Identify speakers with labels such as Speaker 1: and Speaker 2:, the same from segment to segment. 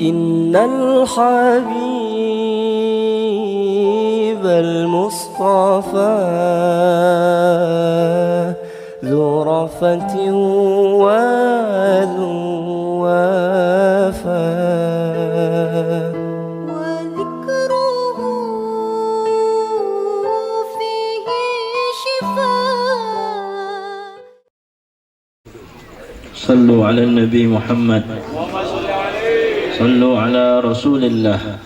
Speaker 1: إن الحبيب المصطفى ذو رفة وذو وفاء
Speaker 2: وذكره فيه شفاء.
Speaker 3: صلوا على النبي محمد. Sallu ala Rasulillah.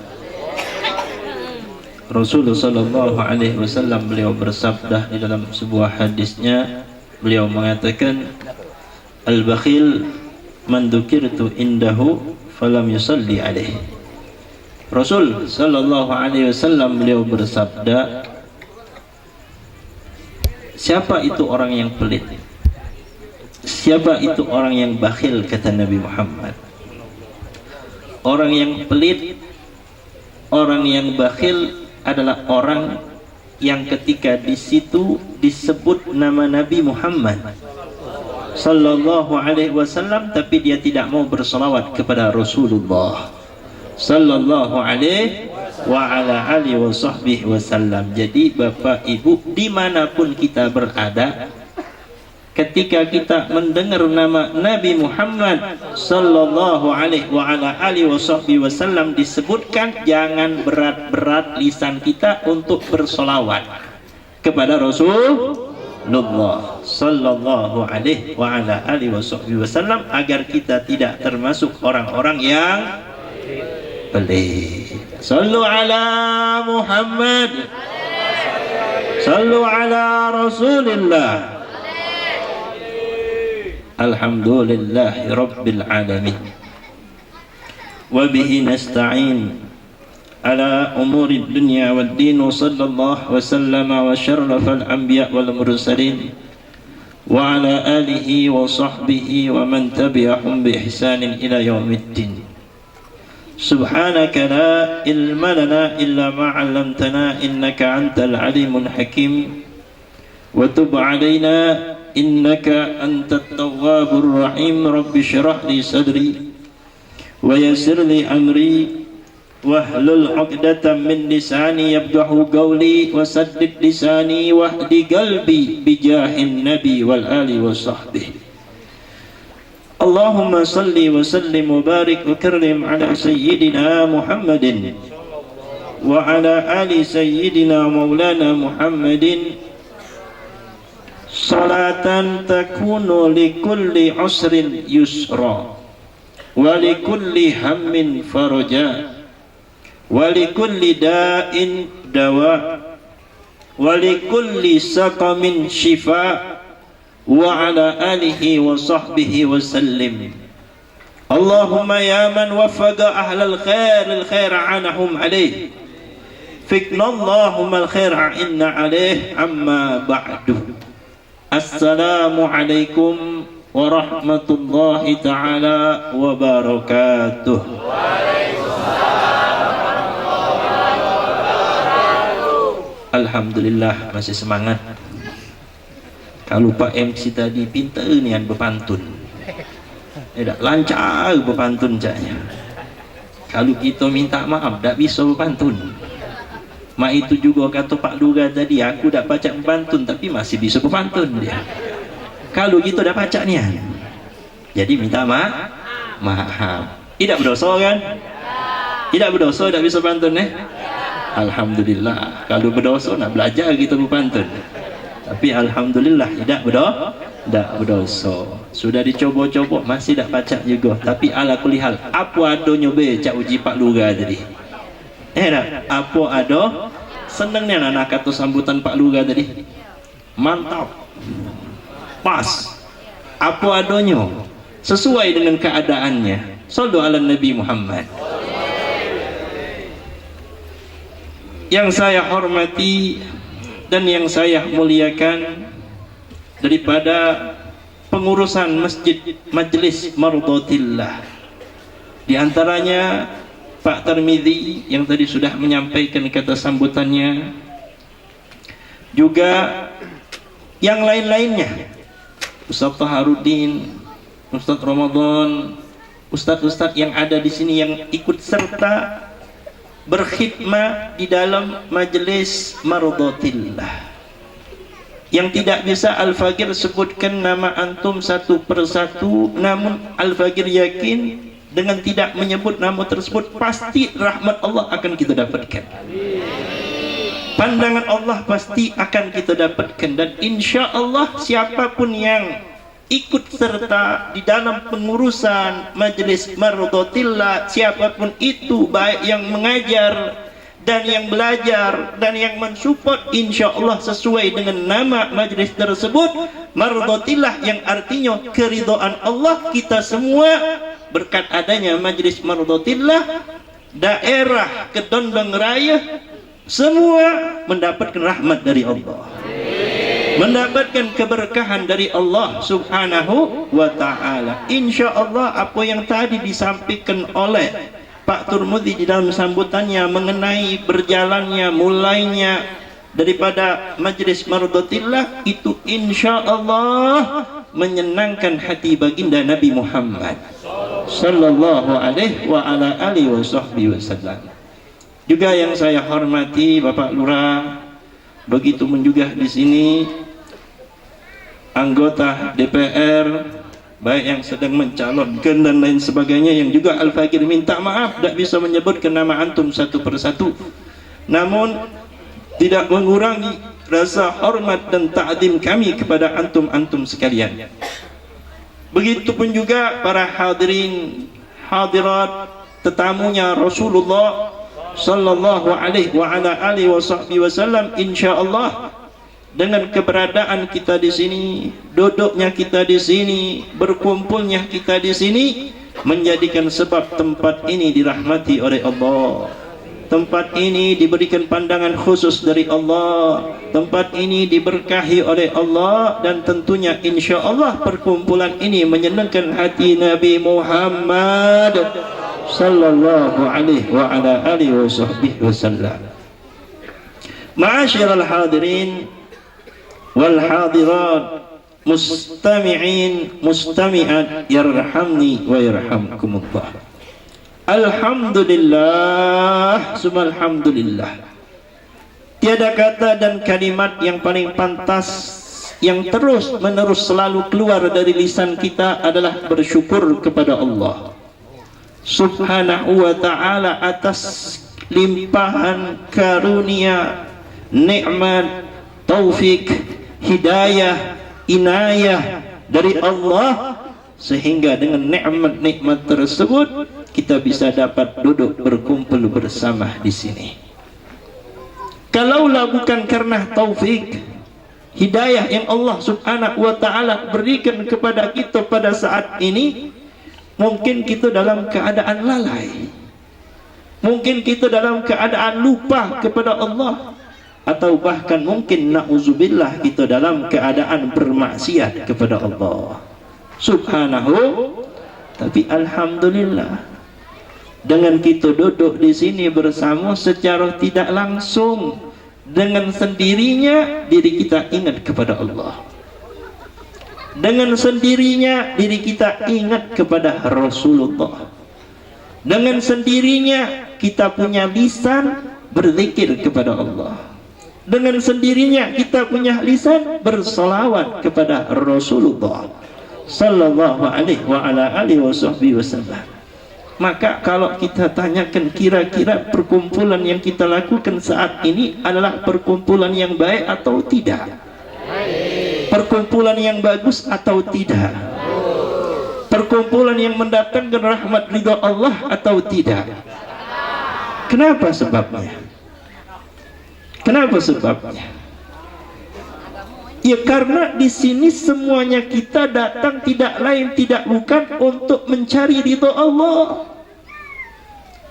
Speaker 3: Rasulullah sallallahu alaihi wasallam beliau bersabda di dalam sebuah hadisnya, beliau mengatakan, al-bakhil man dzukirtu indahu falam yusalli alaihi. Rasul sallallahu alaihi wasallam beliau bersabda, siapa itu orang yang pelit? Siapa itu orang yang bakhil, kata Nabi Muhammad. Orang yang pelit, orang yang bakhil adalah orang yang ketika di situ disebut nama Nabi Muhammad sallallahu alaihi wasallam, tapi dia tidak mau berselawat kepada Rasulullah sallallahu alaihi wa ala alihi wa sahbihi wasallam. Jadi Bapak Ibu, dimanapun kita berada, ketika kita mendengar nama Nabi Muhammad sallallahu alaihi wa ala alihi wasallam disebutkan, jangan berat-berat lisan kita untuk bersolawat kepada Rasulullah sallallahu alaihi wa ala alihi wasallam, agar kita tidak termasuk orang-orang yang pelit. Sallu ala Muhammad, sallu ala Rasulillah. Alhamdulillahi Rabbil Alamin. Wa bihi nasta'in ala umuri dunya wad din. Wa sallallahu wa sallama wa syarrafa al-anbiya wal mursalin wa ala alihi wa sahbihi wa man tabi'ahum bi ihsanin ila yaumiddin. Subhanaka la ilma lana illa ma 'allamtana innaka antal alimul hakim. Wa tub 'alaina innaka antat tawwabur rahim. Rabbi shrah li sadri wa yassir li amri wahlul 'uqdatam min lisani yafqahu qawli wa saddid lisani wahdi qalbi bijahin nabi wal ali wa sahbihi. Allahumma salli wa sallim wa barik wa karrim ala sayyidina Muhammadin wa ala ali sayyidina maulana Muhammadin salatan takunu likulli usrin yusra wa likulli hammin faraja wa likulli da'in dawa wa likulli saqamin shifa wa ala alihi wa sahbihi wa sallim. Allahumma ya man waffaqa ahlal khair al-khair anahum alayh, fikna Allahumma al-khair inna alayh. Amma ba'du. Assalamualaikum warahmatullahi ta'ala wabarakatuh. Alhamdulillah, masih semangat. Kalau Pak MC tadi pintar nian berpantun, tidak lancar berpantun caknya. Kalau kita minta maaf tak bisa berpantun. Mak itu juga kata Pak Lura tadi, aku dah baca berpantun tapi masih bisa berpantun dia. Kalau gitu dah baca ni. Jadi minta maaf. Tidak berdosa kan? Tidak berdosa, tak bisa pantun Alhamdulillah. Kalau berdosa nak belajar kita berpantun. Tapi alhamdulillah tidak berdosa. Sudah dicoba-coba masih tak baca juga. Tapi ala kulli hal, apa adanya be cak uji Pak Lura tadi. Apa ada senangnya anak kata sambutan Pak Lura tadi, mantap, pas, apa adanya, sesuai dengan keadaannya. Sallu ala Nabi Muhammad. Yang saya hormati dan yang saya muliakan, daripada pengurusan masjid Majlis Mardatillah, di antaranya Pak Tarmidhi yang tadi sudah menyampaikan kata sambutannya, juga yang lain-lainnya, Ustaz Taharuddin, Ustaz Ramadan, ustadz-ustadz yang ada di sini yang ikut serta berkhidmah di dalam majelis Mardhatillah. Yang tidak bisa Al-Faqir sebutkan nama antum satu persatu, namun Al-Faqir yakin dengan tidak menyebut nama tersebut pasti rahmat Allah akan kita dapatkan. Pandangan Allah pasti akan kita dapatkan, dan insya Allah siapapun yang ikut serta di dalam pengurusan majelis Mardhatillah, siapapun itu, baik yang mengajar dan yang belajar dan yang mensupport, insya Allah sesuai dengan nama majelis tersebut Mardhatillah, yang artinya keridhaan Allah. Kita semua berkat adanya majelis Mardhatillah, daerah Kedondong Raya semua mendapatkan rahmat dari Allah, mendapatkan keberkahan dari Allah subhanahu wa ta'ala. Insya Allah apa yang tadi disampaikan oleh Pak Turmudi di dalam sambutannya mengenai berjalannya, mulainya daripada majelis Mardhatillah, itu insya Allah menyenangkan hati baginda Nabi Muhammad sallallahu alaihi wa ala alihi wasallam. Juga yang saya hormati Bapak Lurah, begitu juga di sini anggota DPR, baik yang sedang mencalonkan dan lain sebagainya, yang juga Al-Faqir minta maaf tidak bisa menyebutkan nama antum satu persatu, namun tidak mengurangi rasa hormat dan ta'zim kami kepada antum-antum sekalian. Begitupun juga para hadirin hadirat, tetamunya Rasulullah sallallahu alaihi wa ala alihi wasallam. Insyaallah dengan keberadaan kita di sini, duduknya kita di sini, berkumpulnya kita di sini, menjadikan sebab tempat ini dirahmati oleh Allah. Tempat ini diberikan pandangan khusus dari Allah. Tempat ini diberkahi oleh Allah, dan tentunya insya Allah perkumpulan ini menyenangkan hati Nabi Muhammad sallallahu alaihi wa ala alihi wasallam. Ma'asyiral hadirin wal hadirat, mustami'in mustami'at, yarhamni wa yarhamkumullah. Alhamdulillah, summa alhamdulillah. Tiada kata dan kalimat yang paling pantas yang terus menerus selalu keluar dari lisan kita adalah bersyukur kepada Allah subhanahu wa ta'ala atas limpahan karunia, nikmat, taufik, hidayah, inayah dari Allah, sehingga dengan nikmat-nikmat tersebut kita bisa dapat duduk berkumpul bersama di sini. Kalaulah bukan karena taufik, hidayah yang Allah subhanahu wa ta'ala berikan kepada kita pada saat ini, mungkin kita dalam keadaan lalai, mungkin kita dalam keadaan lupa kepada Allah, atau bahkan mungkin na'udzubillah kita dalam keadaan bermaksiat kepada Allah subhanahu. Tapi alhamdulillah, dengan kita duduk di sini bersama secara tidak langsung, dengan sendirinya diri kita ingat kepada Allah. Dengan sendirinya diri kita ingat kepada Rasulullah. Dengan sendirinya kita punya lisan berzikir kepada Allah. Dengan sendirinya kita punya lisan bersolawat kepada Rasulullah sallallahu alaihi wa ala alihi wasallam. Maka kalau kita tanyakan kira-kira perkumpulan yang kita lakukan saat ini adalah perkumpulan yang baik atau tidak? Perkumpulan yang bagus atau tidak? Perkumpulan yang mendatangkan rahmat ridha Allah atau tidak? Kenapa sebabnya? Kenapa sebabnya? Ya karena di sini semuanya kita datang tidak lain tidak bukan untuk mencari ridha Allah,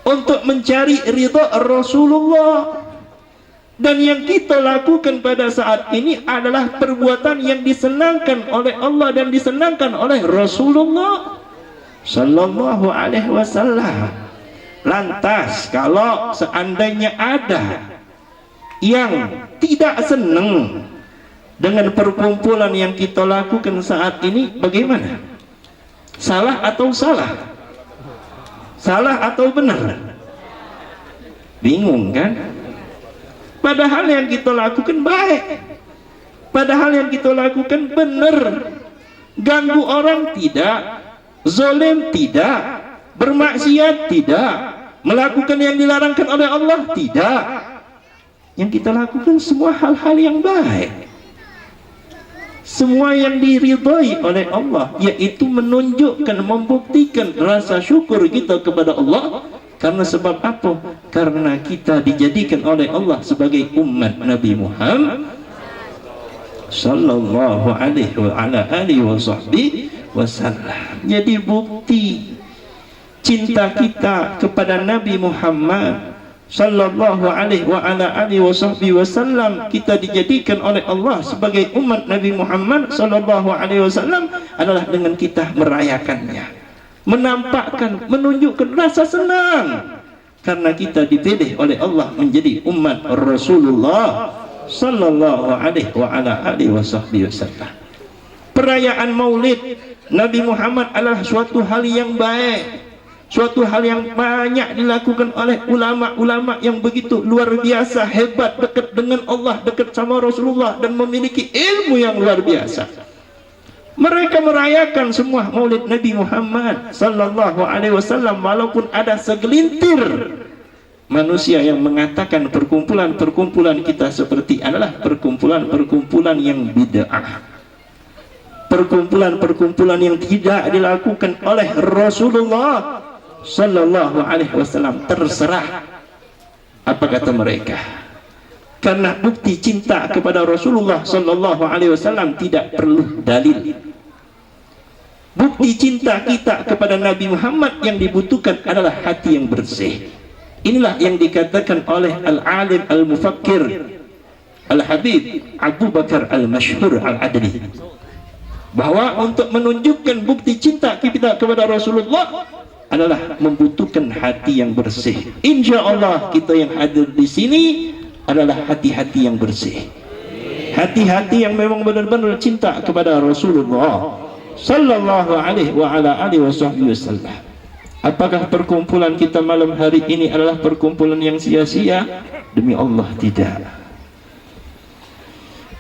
Speaker 3: untuk mencari ridha Rasulullah. Dan yang kita lakukan pada saat ini adalah perbuatan yang disenangkan oleh Allah dan disenangkan oleh Rasulullah sallallahu alaihi wasallam. Lantas kalau seandainya ada yang tidak senang dengan perkumpulan yang kita lakukan saat ini, bagaimana? Salah atau salah? Salah atau benar? Bingung kan? Padahal yang kita lakukan baik, padahal yang kita lakukan benar. Ganggu orang tidak, zalim tidak, bermaksiat tidak, melakukan yang dilarangkan oleh Allah tidak. Yang kita lakukan semua hal-hal yang baik, semua yang diridhai oleh Allah, yaitu menunjukkan, membuktikan rasa syukur kita kepada Allah. Karena sebab apa? Karena kita dijadikan oleh Allah sebagai umat Nabi Muhammad sallallahu alaihi wa ala alihi wasallam. Jadi bukti cinta kita kepada Nabi Muhammad sallallahu alaihi wa ala alihi wasallam, kita dijadikan oleh Allah sebagai umat Nabi Muhammad sallallahu alaihi wasallam adalah dengan kita merayakannya, menampakkan, menunjukkan rasa senang karena kita dipilih oleh Allah menjadi umat Rasulullah sallallahu alaihi wa ala alihi wasallam. Perayaan Maulid Nabi Muhammad adalah suatu hal yang baik, suatu hal yang banyak dilakukan oleh ulama-ulama yang begitu luar biasa hebat, dekat dengan Allah, dekat sama Rasulullah, dan memiliki ilmu yang luar biasa. Mereka merayakan semua Maulid Nabi Muhammad sallallahu alaihi wasallam, walaupun ada segelintir manusia yang mengatakan perkumpulan-perkumpulan kita seperti adalah perkumpulan-perkumpulan yang bid'ah, perkumpulan-perkumpulan yang tidak dilakukan oleh Rasulullah sallallahu alaihi wasallam. Terserah apa kata mereka, karena bukti cinta kepada Rasulullah sallallahu alaihi wasallam tidak perlu dalil. Bukti cinta kita kepada Nabi Muhammad yang dibutuhkan adalah hati yang bersih. Inilah yang dikatakan oleh al-alim al-mufakkir Al-Habib Abu Bakar al-Mashhur al-Adli, bahwa untuk menunjukkan bukti cinta kita kepada Rasulullah adalah membutuhkan hati yang bersih. Insya Allah kita yang hadir di sini adalah hati-hati yang bersih, hati-hati yang memang benar-benar cinta kepada Rasulullah sallallahu alaihi wa ala alihi wasallam. Apakah perkumpulan kita malam hari ini adalah perkumpulan yang sia-sia? Demi Allah tidak.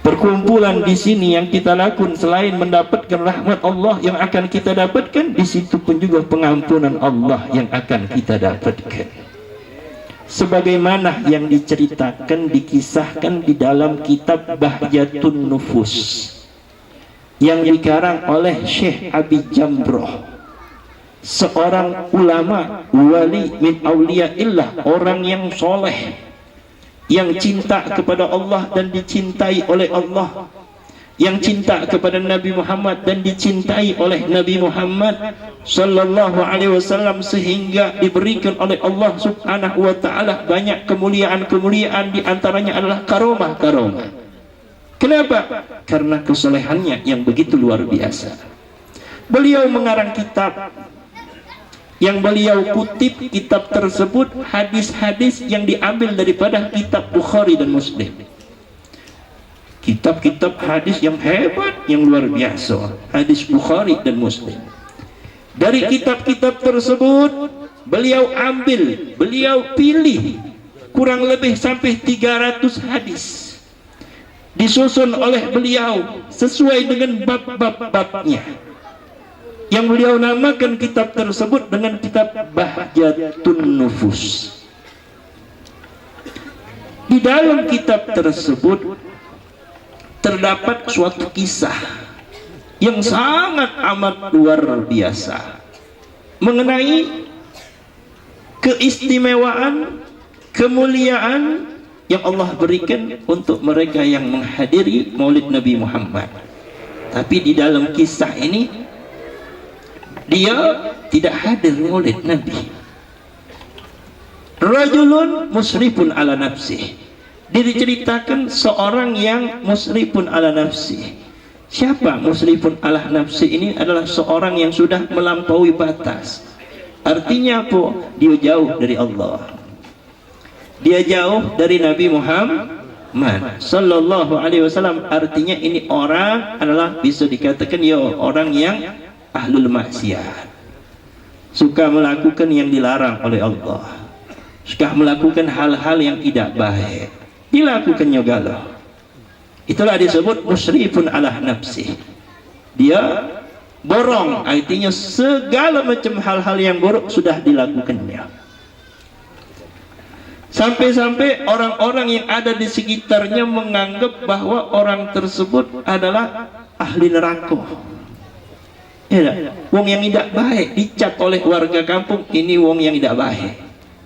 Speaker 3: Perkumpulan di sini yang kita lakukan selain mendapatkan rahmat Allah yang akan kita dapatkan, di situ pun juga pengampunan Allah yang akan kita dapatkan. Sebagaimana yang diceritakan, dikisahkan di dalam kitab Bahjatun Nufus yang dikarang oleh Syekh Abi Jamroh, seorang ulama wali min auliyaillah, orang yang soleh, yang cinta kepada Allah dan dicintai oleh Allah, yang cinta kepada Nabi Muhammad dan dicintai oleh Nabi Muhammad sallallahu alaihi wasallam, sehingga diberikan oleh Allah subhanahu wa ta'ala banyak kemuliaan-kemuliaan, di antaranya adalah karomah-karomah. Kenapa? Karena kesolehannya yang begitu luar biasa. Beliau mengarang kitab yang beliau kutip, kitab tersebut hadis-hadis yang diambil daripada kitab Bukhari dan Muslim. Kitab-kitab hadis yang hebat, yang luar biasa, hadis Bukhari dan Muslim. Dari kitab-kitab tersebut beliau ambil, beliau pilih kurang lebih sampai 300 hadis, disusun oleh beliau sesuai dengan bab-bab-babnya, yang beliau namakan kitab tersebut dengan kitab Bahjatun Nufus. Di dalam kitab tersebut terdapat suatu kisah yang sangat amat luar biasa mengenai keistimewaan, kemuliaan yang Allah berikan untuk mereka yang menghadiri Maulid Nabi Muhammad. Tapi di dalam kisah ini dia tidak hadir Maulid Nabi. Rajulun musrifun ala nafsih, diceritakan seorang yang musrifun ala nafsih. Siapa musrifun ala nafsih ini? Adalah seorang yang sudah melampaui batas. Artinya apa? Dia jauh dari Allah, dia jauh dari Nabi Muhammad sallallahu alaihi wasallam. Artinya ini orang adalah bisa dikatakan ya orang yang ahlul maksiat, suka melakukan yang dilarang oleh Allah, suka melakukan hal-hal yang tidak baik, dilakukannya galau. Itulah disebut musrifun ala nafsih. Dia borong, artinya segala macam hal-hal yang buruk sudah dilakukannya. Sampai-sampai orang-orang yang ada di sekitarnya menganggap bahwa orang tersebut adalah ahli neraka. Ya, wong yang tidak baik dicap oleh warga kampung, ini wong yang tidak baik.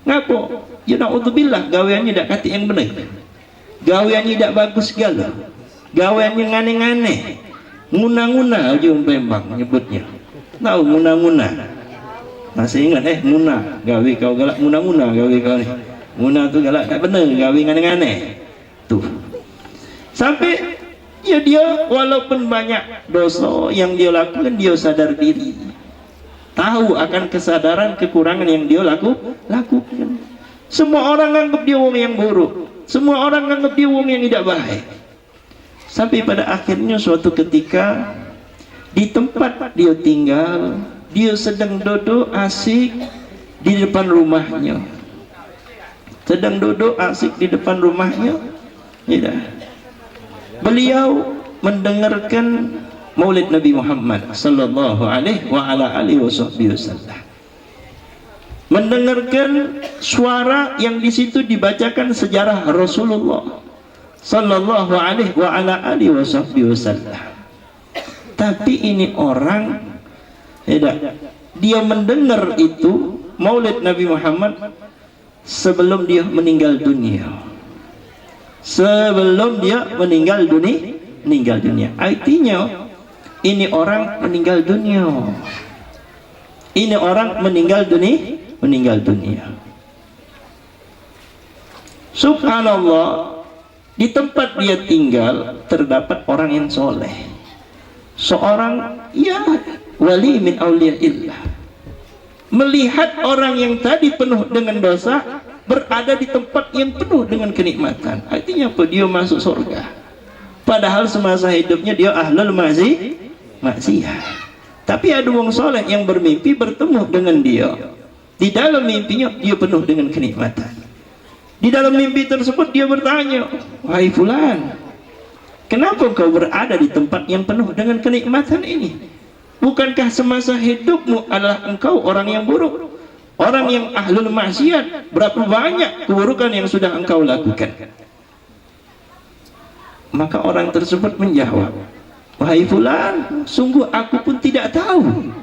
Speaker 3: Ngapo? Ya naudzubillah, gaweannya tidak kati yang benar. Gaweannya tidak bagus segala. Gaweannya ngane-ngane. Nguna-nguna aja Pembang nyebutnya. Tahu nguna-nguna? Masih ingat nguna, gawe kau galak nguna-nguna gawe kau ni. Nguna tu galak tak benar, gawe ngane-ngane. Tuh. Sampai ya dia walaupun banyak dosa yang dia lakukan, dia sadar diri, tahu akan kesadaran kekurangan yang dia lakukan. Semua orang anggap dia wong yang buruk, semua orang anggap dia wong yang tidak baik. Sampai pada akhirnya suatu ketika di tempat dia tinggal, dia sedang duduk asik di depan rumahnya, sedang duduk asik di depan rumahnya, ya. Beliau mendengarkan Maulid Nabi Muhammad sallallahu alaihi wasallam. Mendengarkan suara yang di situ dibacakan sejarah Rasulullah sallallahu alaihi wasallam. Tapi ini orang dia mendengar itu Maulid Nabi Muhammad sebelum dia meninggal dunia. Sebelum dia meninggal dunia. Artinya ini orang meninggal dunia. Ini orang meninggal dunia. Subhanallah, di tempat dia tinggal terdapat orang yang soleh, seorang wali min auliyaillah. Melihat orang yang tadi penuh dengan dosa berada di tempat yang penuh dengan kenikmatan, artinya apa? Dia masuk surga, padahal semasa hidupnya dia ahlul maksiat. Tapi ada orang soleh yang bermimpi bertemu dengan dia. Di dalam mimpinya dia penuh dengan kenikmatan. Di dalam mimpi tersebut dia bertanya, wahai fulan, kenapa kau berada di tempat yang penuh dengan kenikmatan ini? Bukankah semasa hidupmu adalah engkau orang yang buruk, orang yang ahlul maksiat? Berapa banyak keburukan yang sudah engkau lakukan? Maka orang tersebut menjawab, wahai fulan, sungguh aku pun tidak tahu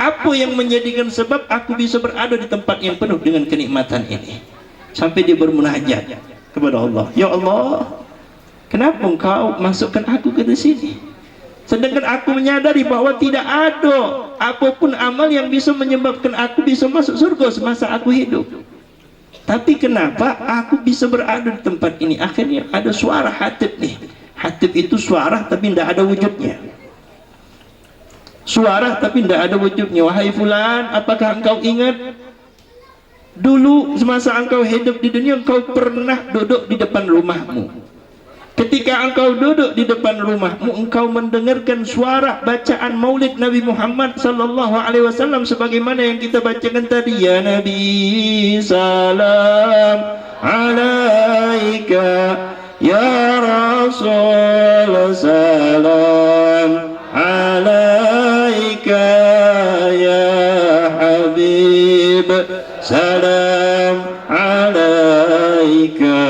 Speaker 3: apa yang menjadikan sebab aku bisa berada di tempat yang penuh dengan kenikmatan ini. Sampai dia bermunajat kepada Allah, ya Allah, kenapa engkau masukkan aku ke sini? Sedangkan aku menyadari bahwa tidak ada apapun amal yang bisa menyebabkan aku bisa masuk surga semasa aku hidup. Tapi kenapa aku bisa berada di tempat ini? Akhirnya ada suara Hatib nih. Hatib itu suara tapi tidak ada wujudnya. Suara tapi tidak ada wujudnya. Wahai fulan, apakah engkau ingat dulu semasa engkau hidup di dunia engkau pernah duduk di depan rumahmu? Ketika engkau duduk di depan rumahmu, engkau mendengarkan suara bacaan Maulid Nabi Muhammad sallallahu alaihi wasallam sebagaimana yang kita bacakan tadi, ya Nabi salam alaika, ya Rasul salam alaika, ya Habib salam alaika,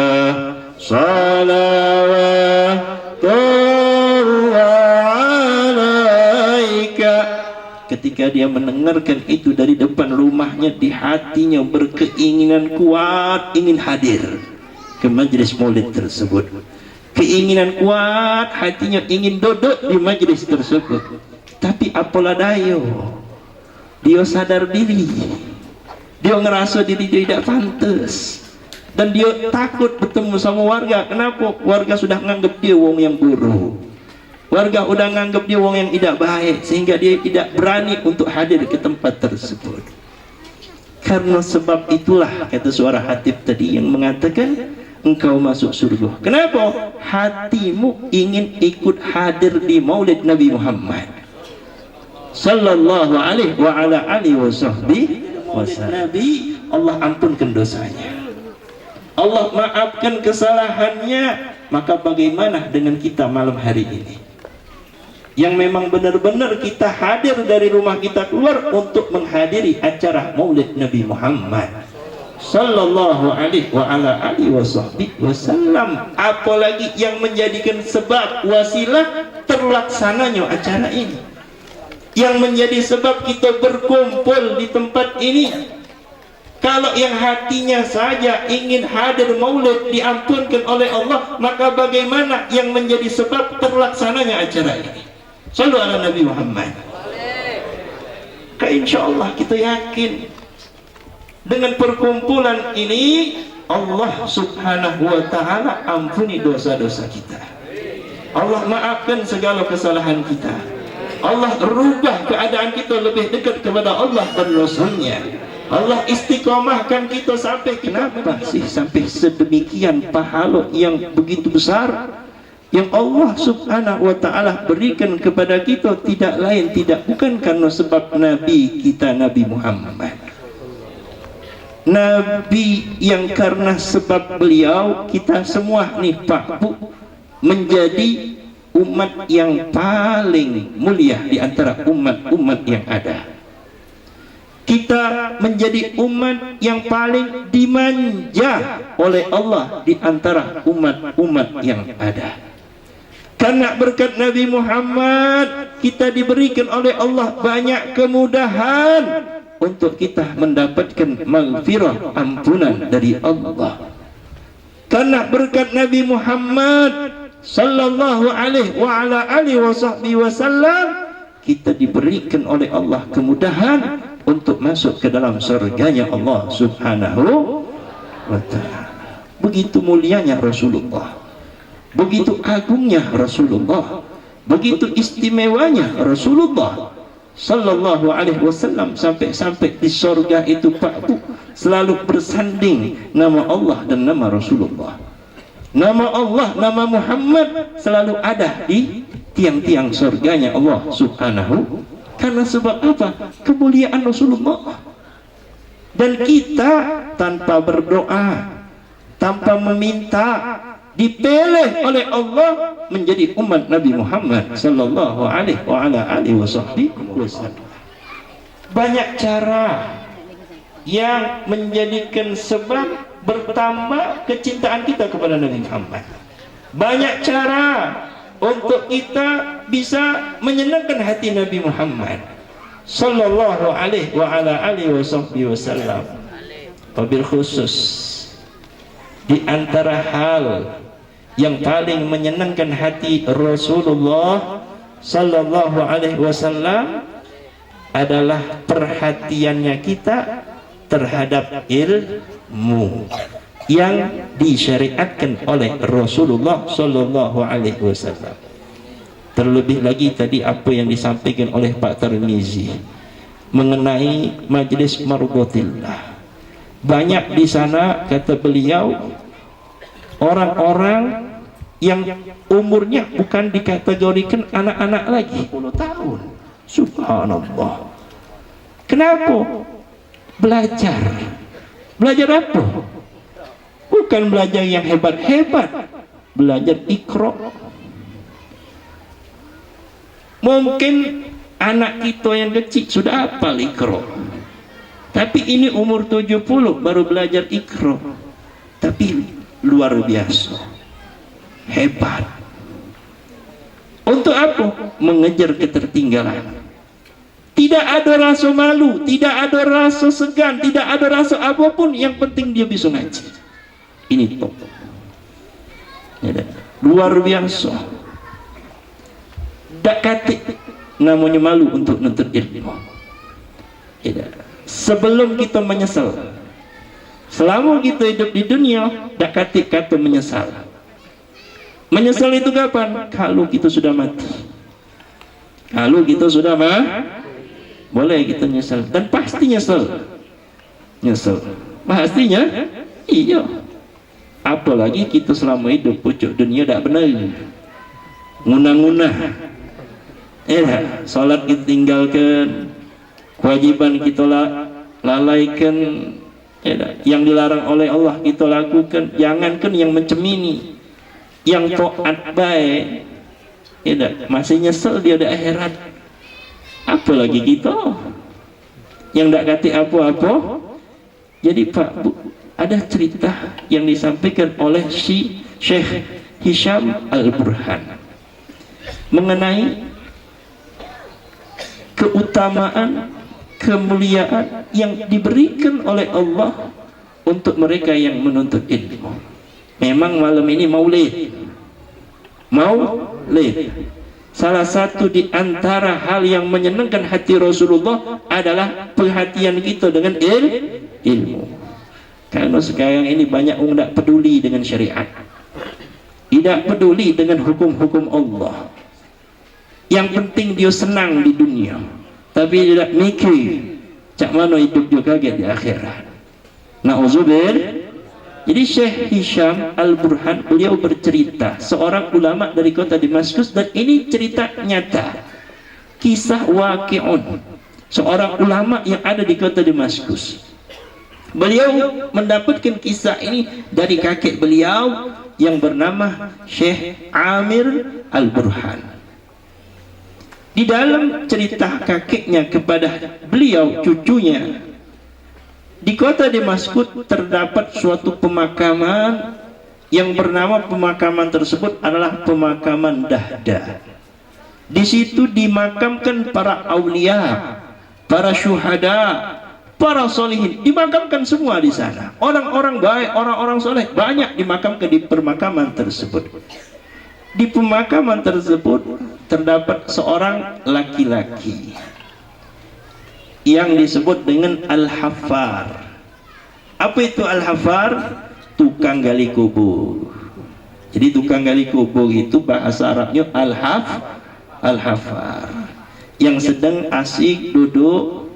Speaker 3: Ketika dia mendengarkan itu dari depan rumahnya, di hatinya berkeinginan kuat ingin hadir ke majlis maulid tersebut. Keinginan kuat hatinya ingin duduk di majlis tersebut. Tapi apalah daya, dia sadar diri, dia ngerasa diri dia tidak pantas, dan dia takut bertemu sama warga. Kenapa? Warga sudah menganggap dia wong yang buruk, warga sudah menganggap dia wong yang tidak baik, sehingga dia tidak berani untuk hadir ke tempat tersebut. Karena sebab itulah kata suara Hatib tadi yang mengatakan engkau masuk surga. Kenapa? Hatimu ingin ikut hadir di Maulid Nabi Muhammad sallallahu alaihi wa ala alihi wasallam. Nabi, Allah ampunkan dosanya, Allah maafkan kesalahannya. Maka bagaimana dengan kita malam hari ini, yang memang benar-benar kita hadir dari rumah kita keluar untuk menghadiri acara Maulid Nabi Muhammad sallallahu alaihi wa ala alihi wasallam, apalagi yang menjadikan sebab wasilah terlaksananya acara ini, yang menjadi sebab kita berkumpul di tempat ini. Kalau yang hatinya saja ingin hadir maulid diampunkan oleh Allah, maka bagaimana yang menjadi sebab terlaksananya acara ini? Shallu ala Nabi Muhammad. Insya Allah kita yakin dengan perkumpulan ini Allah subhanahu wa ta'ala ampuni dosa-dosa kita, Allah maafkan segala kesalahan kita, Allah rubah keadaan kita lebih dekat kepada Allah dan Rasulnya, Allah istiqomahkan kita sampai kenapa sih sampai sedemikian pahala yang begitu besar yang Allah subhanahu wa ta'ala berikan kepada kita, tidak lain tidak bukan karena sebab Nabi kita Nabi Muhammad, Nabi yang karena sebab beliau kita semua nih Pak Bu menjadi umat yang paling mulia di antara umat-umat yang ada. Kita menjadi umat yang paling dimanja oleh Allah di antara umat-umat yang ada. Karena berkat Nabi Muhammad kita diberikan oleh Allah banyak kemudahan untuk kita mendapatkan maghfirah, ampunan dari Allah. Karena berkat Nabi Muhammad sallallahu alaihi wa ala alihi wasallam kita diberikan oleh Allah kemudahan untuk masuk ke dalam surganya Allah subhanahu wa ta'ala. Begitu mulianya Rasulullah, begitu agungnya Rasulullah, begitu istimewanya Rasulullah sallallahu alaihi wasallam, sampai-sampai di surga itu Pak Bu selalu bersanding nama Allah dan nama Rasulullah. Nama Allah, nama Muhammad selalu ada di tiang-tiang surganya Allah subhanahu. Karena sebab apa? Kemuliaan Rasulullah. Dan kita tanpa berdoa, tanpa meminta, dipilih oleh Allah menjadi umat Nabi Muhammad sallallahu alaihi wa ala alihi wasallam. Banyak cara yang menjadikan sebab bertambah kecintaan kita kepada Nabi Muhammad. Banyak cara untuk kita bisa menyenangkan hati Nabi Muhammad sallallahu alaihi wa ala alihi wasallam. Wabil khusus di antara hal yang paling menyenangkan hati Rasulullah sallallahu alaihi wasallam adalah perhatiannya kita terhadap ilmu yang disyariatkan oleh Rasulullah sallallahu alaihi wasallam. Terlebih lagi tadi apa yang disampaikan oleh Pak Tarmizi mengenai majlis mardhatillah. Banyak di sana kata beliau orang-orang yang umurnya bukan dikategorikan anak-anak lagi, 10 tahun. Subhanallah. Kenapa? Belajar. Belajar apa? Bukan belajar yang hebat-hebat, belajar Iqra. Mungkin anak kita yang kecil sudah hafal Iqra, tapi ini umur 70 baru belajar Iqra. Tapi luar biasa, hebat. Untuk apa? Mengejar ketertinggalan. Tidak ada rasa malu, tidak ada rasa segan, tidak ada rasa apapun. Yang penting dia bisa ngaji. Ini top, luar biasa. Tak katik namanya malu untuk nuntut ilmu. Sebelum kita menyesal, selama kita hidup di dunia, tak katik kata menyesal. Menyesal itu kapan? Kalau kita sudah mati. Kalau kita sudah boleh kita nyesal, dan pasti nyesal. Pastinya iya. Apalagi kita selama hidup pucuk dunia tak benar, ngunah-ngunah. Salat kita tinggalkan, kewajiban kita lalaikan, yang dilarang oleh Allah kita lakukan. Jangankan yang mencemini, yang taat baik, masih nyesel dia di akhirat, apalagi kita yang tidak kati apa-apa. Jadi Pak Bu, ada cerita yang disampaikan oleh si Syekh Hisham Al-Burhan mengenai keutamaan, kemuliaan yang diberikan oleh Allah untuk mereka yang menuntut ilmu. Memang malam ini maulid. Salah satu di antara hal yang menyenangkan hati Rasulullah adalah perhatian kita dengan ilmu. Karena sekarang ini banyak orang tidak peduli dengan syariat, tidak peduli dengan hukum-hukum Allah. Yang penting dia senang di dunia, tapi tidak mikir cak mana hidup dia kaget di akhirat. Na'udzubillah. Jadi Syekh Hisham Al-Burhan, beliau bercerita, seorang ulama dari kota Damaskus, dan ini cerita nyata, kisah waqi'un, seorang ulama yang ada di kota Damaskus. Beliau mendapatkan kisah ini dari kakek beliau yang bernama Syekh Amir Al-Burhan. Di dalam cerita kakeknya kepada beliau, cucunya, di kota Damaskus terdapat suatu pemakaman yang bernama, pemakaman tersebut adalah pemakaman Dahdah. Di situ dimakamkan para aulia, para syuhada, para solihin, dimakamkan semua di sana. Orang-orang baik, orang-orang soleh banyak dimakamkan di pemakaman tersebut. Di pemakaman tersebut terdapat seorang laki-laki yang disebut dengan Al-Hafar. Apa itu Al-Hafar? Tukang gali kubur. Jadi tukang gali kubur itu bahasa Arabnya Al-Hafar, yang sedang asik duduk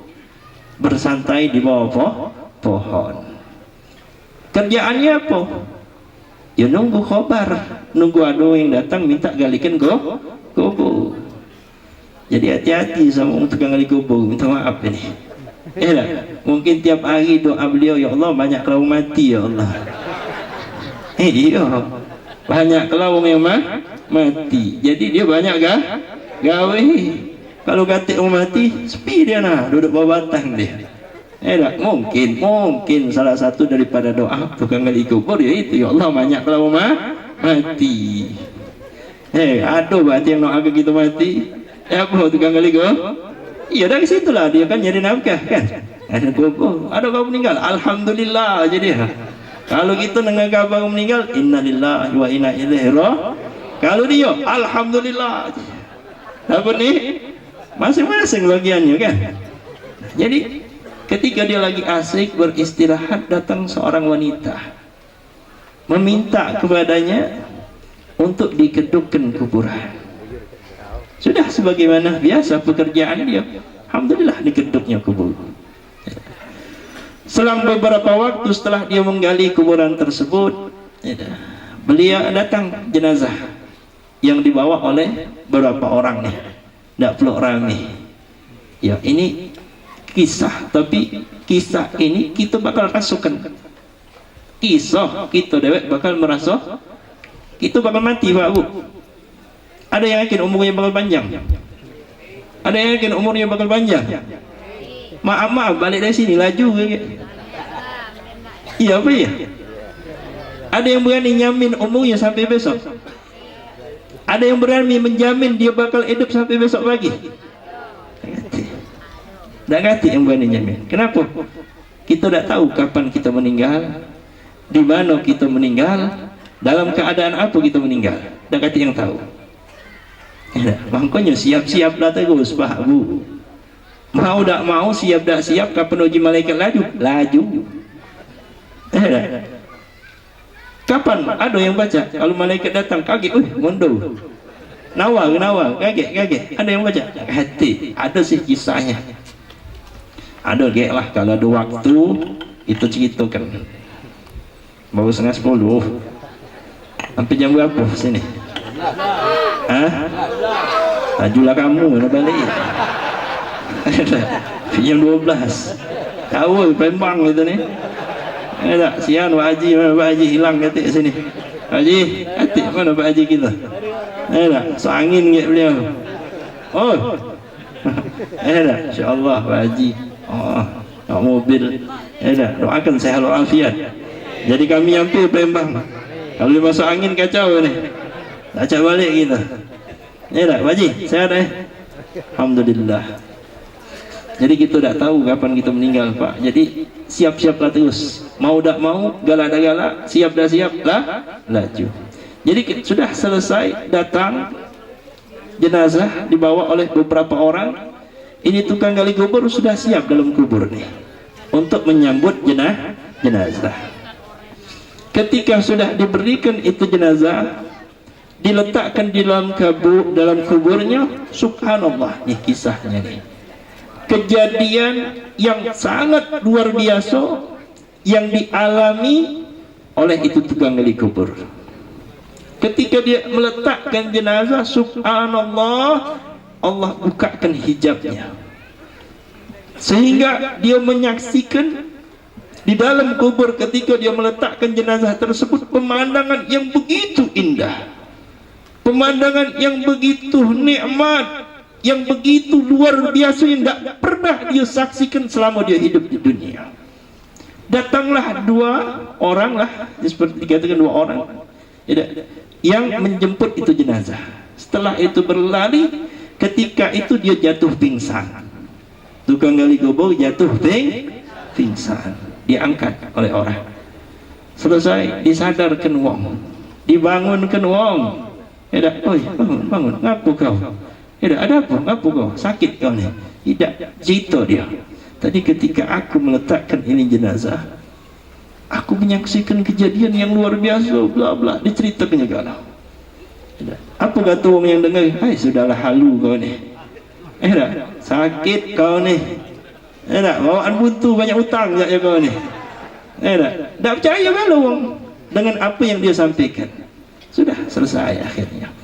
Speaker 3: bersantai di bawah pohon. Kerjaannya apa? Ya nunggu khabar, nunggu ada yang datang minta galikan kubur. Jadi hati-hati sama tukang gali kubur, minta maaf ini. Mungkin tiap hari doa beliau, ya Allah banyak kelawang mati ya Allah. Iya, banyak kelawang yang mati. Jadi dia banyak gawe. Kalau katik orang mati, sepi dia duduk bawah batang dia. Mungkin salah satu daripada doa tukang gali kubur ya itu, ya Allah banyak kelawang mati. Aduh berarti yang doa ke kita mati. Apa tukang gali kubur? Iya, dari situlah dia kan nyari nafkah kan. Ada kubur, ada kau meninggal, alhamdulillah. Jadi kalau kita dengar kabar meninggal, innalillahi wa inna ilaihi raji'un. Kalau dia, alhamdulillah. Apa nih? Masing-masing bagiannya kan. Jadi ketika dia lagi asik beristirahat, datang seorang wanita meminta kepadanya untuk dikedukkan kuburan. Sudah sebagaimana biasa pekerjaan dia, alhamdulillah dikeduknya kubur. Selang beberapa waktu setelah dia menggali kuburan tersebut, beliau datang jenazah yang dibawa oleh beberapa orang nih, tidak perlu rame. Ya ini kisah, tapi kisah ini kita bakal rasukan. Kisah kita dewek bakal merasa kita bakal mati Pak Bu. Ada yang yakin umurnya bakal panjang? Ada yang yakin umurnya bakal panjang? Maaf balik dari sini laju gitu. Iya apa ya? Ada yang berani nyamin umurnya sampai besok? Ada yang berani menjamin dia bakal hidup sampai besok pagi? Tak ngerti yang berani nyamin. Kenapa? Kita tidak tahu kapan kita meninggal, di mana kita meninggal, dalam keadaan apa kita meninggal. Tak ngerti yang tahu. Makanya siap-siap dah terus Pak Bu. Mau tak mau, siap tak siap, kapan uji malaikat laju. Kapan ada yang baca kalau malaikat datang kaget, mundur. Nawar, kaget. Ada yang baca? Hati, ada sih kisahnya. Ada lah kalau ada waktu itu ceritakan. Baru 9:30. Sampai jam berapa sini? Hah? Tajulah kamu nak balik. Jam 12. Kawal Palembang gitu ni. Tak, sian Pak Haji, mana Pak Haji hilang katik sini. Pak Haji, katik mana Pak Haji kita? Tak, seangin kat beliau. Oh. Tak, insya-Allah Pak Haji. Oh, nak mobil. Tak, doakan sehat walafiat. Jadi kami hampir Palembang. Kalau dia masuk angin kacau ni. Tak cak balik kita. Tak, Pak Haji, sehat Alhamdulillah. Jadi kita tak tahu kapan kita meninggal, Pak. Jadi siap-siaplah terus. Mau tak mau, galak dah galak, siap dah siap lah, laju. Jadi sudah selesai, datang jenazah dibawa oleh beberapa orang. Ini tukang gali kubur sudah siap dalam kubur nih untuk menyambut jenazah. Ketika sudah diberikan itu jenazah, diletakkan di dalam kuburnya, subhanallah, nih kisahnya nih. Kejadian yang sangat luar biasa yang dialami oleh itu tukang gali kubur. Ketika dia meletakkan jenazah, subhanallah, Allah bukakan hijabnya sehingga dia menyaksikan di dalam kubur ketika dia meletakkan jenazah tersebut pemandangan yang begitu indah, pemandangan yang begitu nikmat, yang begitu luar biasa yang tidak pernah dia saksikan selama dia hidup di dunia. Datanglah dua orang lah, seperti dikatakan dua orang yang menjemput itu jenazah. Setelah itu berlari, ketika itu dia jatuh pingsan. Tukang gali kubur jatuh pingsan, diangkat oleh orang. Selesai, disadarkan wong, dibangunkan wong. Oi, bangun, ngapu kau? Ada apa? Ngapu kau? Sakit kau ni? Tidak, cerita dia. Tadi ketika aku meletakkan ini jenazah, aku menyaksikan kejadian yang luar biasa, bla bla, diceritakan juga. Apa kata orang yang dengar? Hai, sudahlah halu kau ni. Sakit kau ni. Bawaan buntu banyak hutang ya kau ni. Tak percaya kalau orang dengan apa yang dia sampaikan. Sudah selesai akhirnya.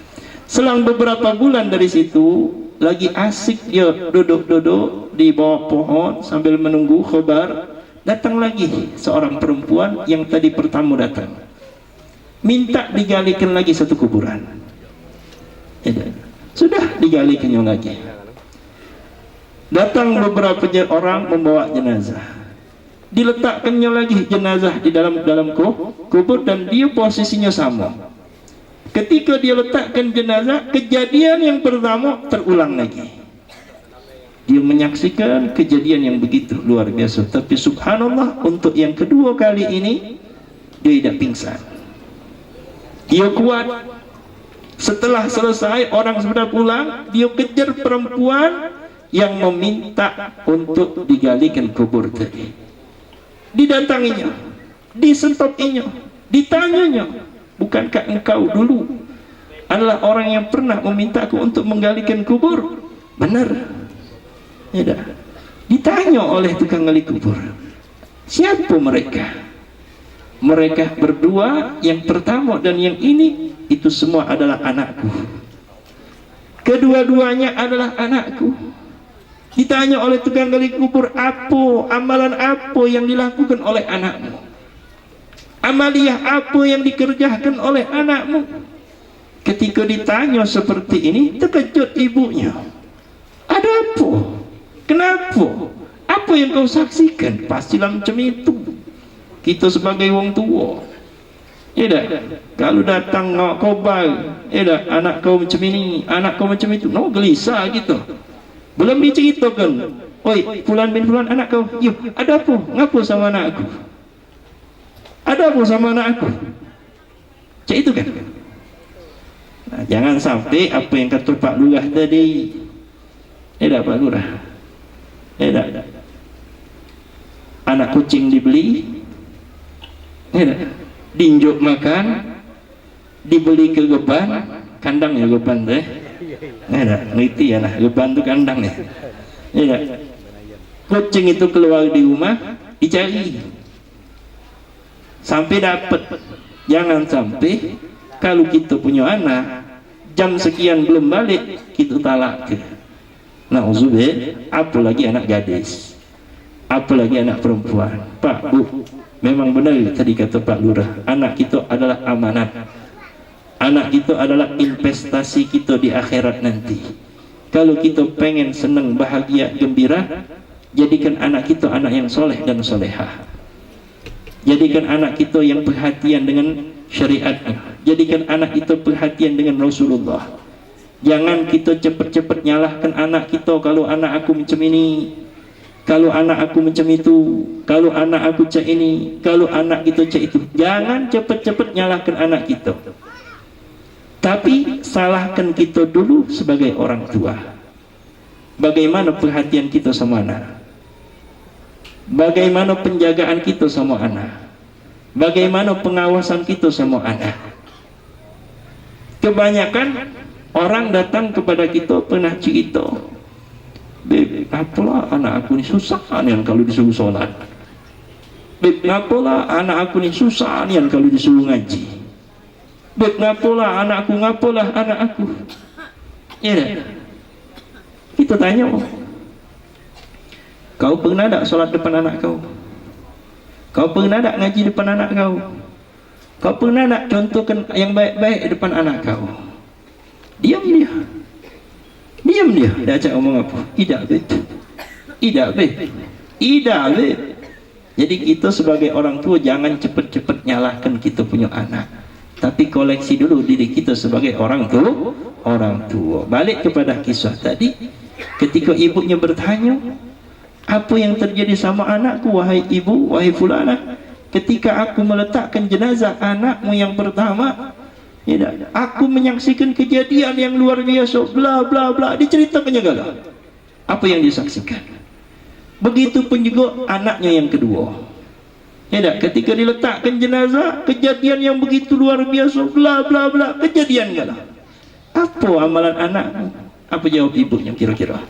Speaker 3: Selang beberapa bulan dari situ, lagi asik dia duduk-duduk di bawah pohon sambil menunggu khabar, datang lagi seorang perempuan yang tadi pertama datang, minta digalikan lagi satu kuburan. Sudah digalikannya lagi. Datang beberapa orang membawa jenazah, diletakkannya lagi jenazah di dalam kubur dan dia posisinya sama. Ketika dia letakkan jenazah, kejadian yang pertama terulang lagi. Dia menyaksikan kejadian yang begitu luar biasa. Tapi subhanallah, untuk yang kedua kali ini dia tidak pingsan. Dia kuat. Setelah selesai, orang sudah pulang, dia kejar perempuan yang meminta untuk digalikan kubur tadi. Didatanginya, disentopinya, ditanyanya, bukankah engkau dulu adalah orang yang pernah meminta aku untuk menggalikan kubur? Benar. Ditanya oleh tukang gali kubur, siapa mereka? Mereka berdua, yang pertama dan yang ini, itu semua adalah anakku. Kedua-duanya adalah anakku. Ditanya oleh tukang gali kubur, apa amalan apa yang dilakukan oleh anakmu? Amaliyah apa yang dikerjakan oleh anakmu? Ketika ditanya seperti ini, terkejut ibunya. Ada apa? Kenapa? Apa yang kau saksikan? Pastilah macam itu. Kita sebagai wong tua, kalau datang nak kobal, anak kau macam ini, anak kau macam itu, no, gelisah gitu. Belum diceritakan, oi, fulan bin fulan anak kau, yuk, ada apa? Ngapa sama anak aku? Ada apa sama anak aku? Cak itu kan. Nah, jangan sampai apa yang kata Pak Lurah tadi. Pak Lurah. Anak kucing dibeli, dinjuk makan, dibeli ke geban, kandang ya geban teh. Ngerti ya nah, geban tu kandang ya. Kucing itu keluar di rumah, dicari. Sampai dapat. Jangan sampai kalau kita punya anak, jam sekian belum balik, kita talak ke. Nauzubillah, apalagi anak gadis, apalagi anak perempuan. Pak, Bu, memang benar tadi kata Pak Lurah, anak kita adalah amanat. Anak kita adalah investasi kita di akhirat nanti. Kalau kita pengen senang, bahagia, gembira, jadikan anak kita anak yang soleh dan solehah. Jadikan anak kita yang perhatian dengan syariatnya. Jadikan anak kita perhatian dengan Rasulullah. Jangan kita cepat-cepat nyalahkan anak kita, kalau anak aku macam ini, kalau anak aku macam itu, kalau anak aku cak ini, kalau anak kita cak itu. Jangan cepat-cepat nyalahkan anak kita, tapi salahkan kita dulu sebagai orang tua. Bagaimana perhatian kita sama anak? Bagaimana penjagaan kita sama anak? Bagaimana pengawasan kita sama anak? Kebanyakan orang datang kepada kita pernah cerita, Beb, apalah anak aku ni susah nian kalau disuruh solat. Beb, apalah anak aku ni susah nian kalau disuruh ngaji. Beb, ngapalah anakku, ngapalah anak aku. Ya, kita tanya, kau pernah tak solat depan anak kau? Kau pernah tak ngaji depan anak kau? Kau pernah tak contohkan yang baik-baik depan anak kau? Diam dia. Diam dia. Dia ajak ngomong apa? Tidak, Beb. Tidak, Beb. Tidak, Beb. Jadi kita sebagai orang tua jangan cepat-cepat nyalahkan kita punya anak, tapi koleksi dulu diri kita sebagai orang tua. Balik kepada kisah tadi, ketika ibunya bertanya, apa yang terjadi sama anakku wahai ibu, wahai fulana, ketika aku meletakkan jenazah anakmu yang pertama, aku menyaksikan kejadian yang luar biasa, bla bla bla, diceritakannya gagal apa yang disaksikan. Begitupun juga anaknya yang kedua. Ketika diletakkan jenazah, kejadian yang begitu luar biasa, bla bla bla, kejadian gagal. Apa amalan anakmu? Apa jawab ibunya kira-kira?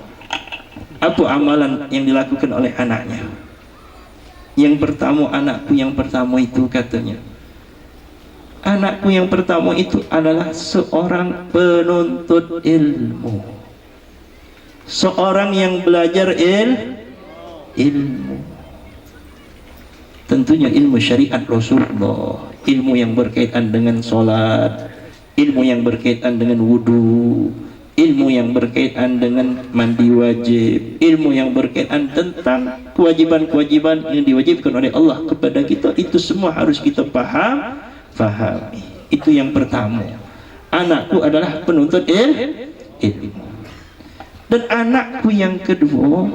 Speaker 3: Apa amalan yang dilakukan oleh anaknya? Yang pertama, anakku yang pertama itu katanya, anakku yang pertama itu adalah seorang penuntut ilmu, seorang yang belajar ilmu. Tentunya ilmu syariat Rasulullah, ilmu yang berkaitan dengan solat, ilmu yang berkaitan dengan wudu, ilmu yang berkaitan dengan mandi wajib, ilmu yang berkaitan tentang kewajiban-kewajiban yang diwajibkan oleh Allah kepada kita. Itu semua harus kita fahami. Itu yang pertama. Anakku adalah penuntut ilmu. Dan anakku yang kedua,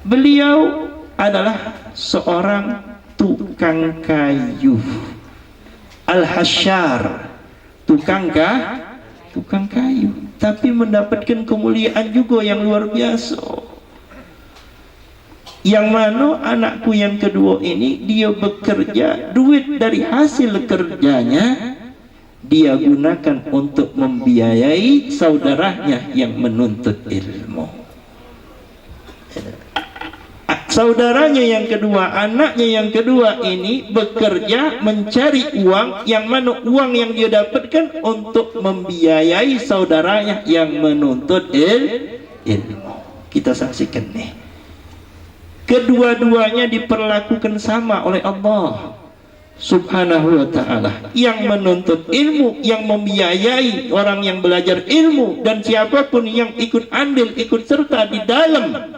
Speaker 3: beliau adalah seorang tukang kayu, al-hasyar, tukang kayu, tapi mendapatkan kemuliaan juga yang luar biasa. Yang mana anakku yang kedua ini, dia bekerja, duit dari hasil kerjanya dia gunakan untuk membiayai saudaranya yang menuntut ilmu. Saudaranya yang kedua, anaknya yang kedua ini bekerja mencari uang, yang mana uang yang dia dapatkan untuk membiayai saudaranya yang menuntut ilmu. Kita saksikan nih, kedua-duanya diperlakukan sama oleh Allah Subhanahu wa ta'ala. Yang menuntut ilmu, yang membiayai orang yang belajar ilmu, dan siapapun yang ikut andil, ikut serta di dalam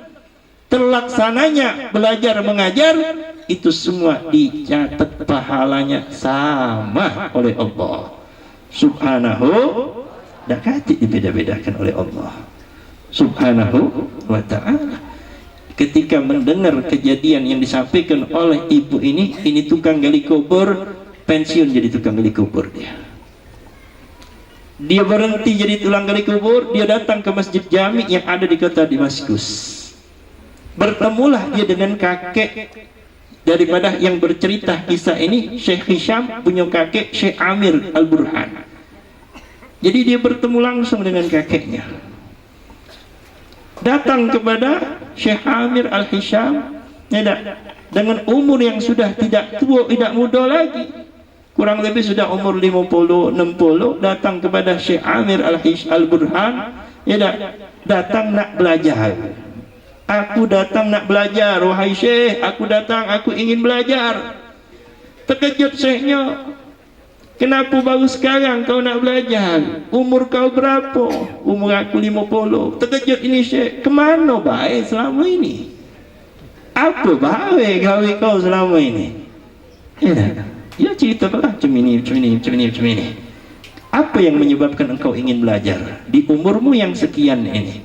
Speaker 3: terlaksananya belajar mengajar, itu semua dicatat pahalanya sama oleh Allah Subhanahu, dan kati dibeda-bedakan oleh Allah Subhanahu wa ta'ala. Ketika mendengar kejadian yang disampaikan oleh ibu ini tukang gali kubur, pensiun jadi tukang gali kubur. Dia berhenti jadi tukang gali kubur, dia datang ke masjid jami yang ada di kota Damaskus. Bertemulah dia dengan kakek daripada yang bercerita kisah ini, Syekh Hisham punya kakek Syekh Amir Al-Burhan. Jadi dia bertemu langsung dengan kakeknya, datang kepada Syekh Amir Al-Hisham dengan umur yang sudah tidak tua, tidak muda lagi. kurang lebih sudah umur 50, 60, datang kepada Syekh Amir Al-Burhan, ya datang nak belajar. Aku datang nak belajar, wahai Syekh, aku datang, aku ingin belajar. Terkejut Syekhnya, kenapa baru sekarang kau nak belajar? Umur kau berapa? Umur aku 50. Terkejut ini Syekh, kemana baik selama ini? Apa baik kau selama ini? Ya ceritalah macam ini. Apa yang menyebabkan engkau ingin belajar di umurmu yang sekian ini?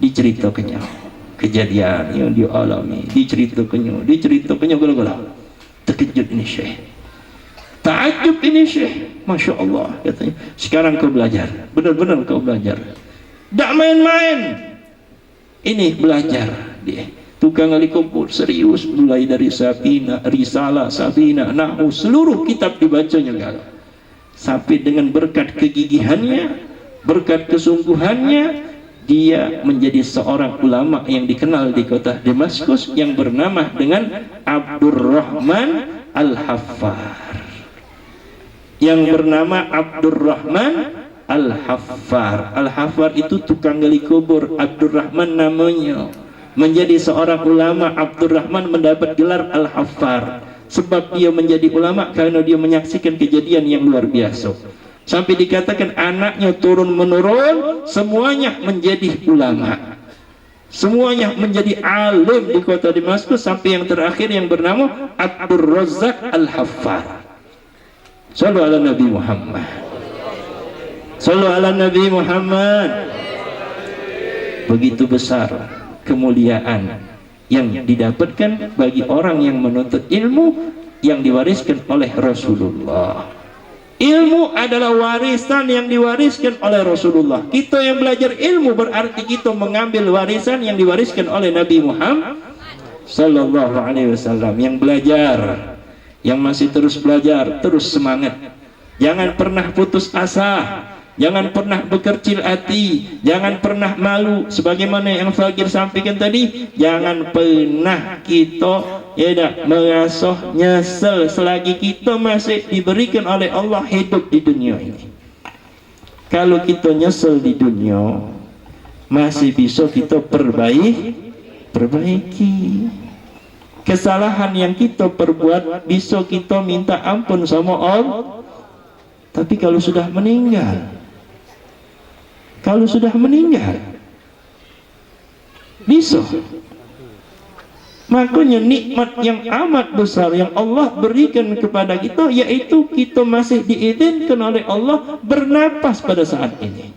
Speaker 3: Diceritakannya kejadian yang dialami, diceritakannya gula-gula. Terkejut ini Syekh, takjub ini Syekh, Masya Allah, katanya, sekarang kau belajar, benar-benar kau belajar, tak main-main. Ini belajar dia, tukang gali kubur, serius, mulai dari Sabina, Risalah, Sabina, Nahu, seluruh kitab dibacanya gala. Sampai dengan berkat kegigihannya, berkat kesungguhannya, dia menjadi seorang ulama yang dikenal di kota Damaskus yang bernama dengan Abdurrahman Al-Haffar. Yang bernama Abdurrahman Al-Haffar. Al-Haffar itu tukang gali kubur, Abdurrahman namanya. Menjadi seorang ulama, Abdurrahman mendapat gelar Al-Haffar. Sebab dia menjadi ulama karena dia menyaksikan kejadian yang luar biasa. Sampai dikatakan anaknya turun menurun, semuanya menjadi ulama, semuanya menjadi alim di kota Damaskus, sampai yang terakhir yang bernama Abdur Razzaq Al-Haffar. Sallu ala Nabi Muhammad. Sallu ala Nabi Muhammad. Begitu besar kemuliaan yang didapatkan bagi orang yang menuntut ilmu yang diwariskan oleh Rasulullah. Ilmu adalah warisan yang diwariskan oleh Rasulullah. Kita yang belajar ilmu berarti kita mengambil warisan yang diwariskan oleh Nabi Muhammad sallallahu alaihi wasallam. Yang belajar, yang masih terus belajar, terus semangat. Jangan pernah putus asa, jangan pernah berkecil hati, jangan pernah malu. Sebagaimana yang Fakir sampaikan tadi, jangan pernah kita merasa nyesel selagi kita masih diberikan oleh Allah hidup di dunia ini. Kalau kita nyesel di dunia, masih bisa kita perbaiki. Kesalahan yang kita perbuat bisa kita minta ampun sama Allah. Tapi kalau sudah meninggal, bisa. Makanya nikmat yang amat besar yang Allah berikan kepada kita, yaitu kita masih diizinkan oleh Allah bernapas pada saat ini.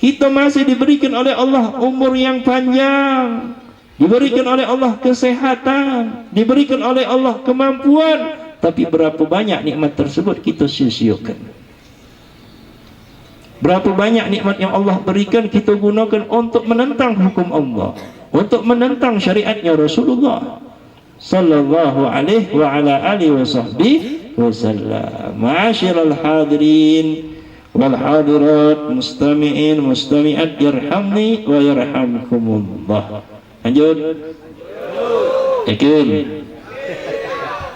Speaker 3: Kita masih diberikan oleh Allah umur yang panjang, diberikan oleh Allah kesehatan, diberikan oleh Allah kemampuan. Tapi berapa banyak nikmat tersebut kita sia-siakan? Berapa banyak nikmat yang Allah berikan kita gunakan untuk menentang hukum Allah, untuk menentang syariatnya Rasulullah sallallahu alaihi wa ala alihi wasallam. Ma'asyiral hadirin wal hadirat, mustami'in mustami'at, yarhamni wa yarhamkumullah. Lanjut. Yakin?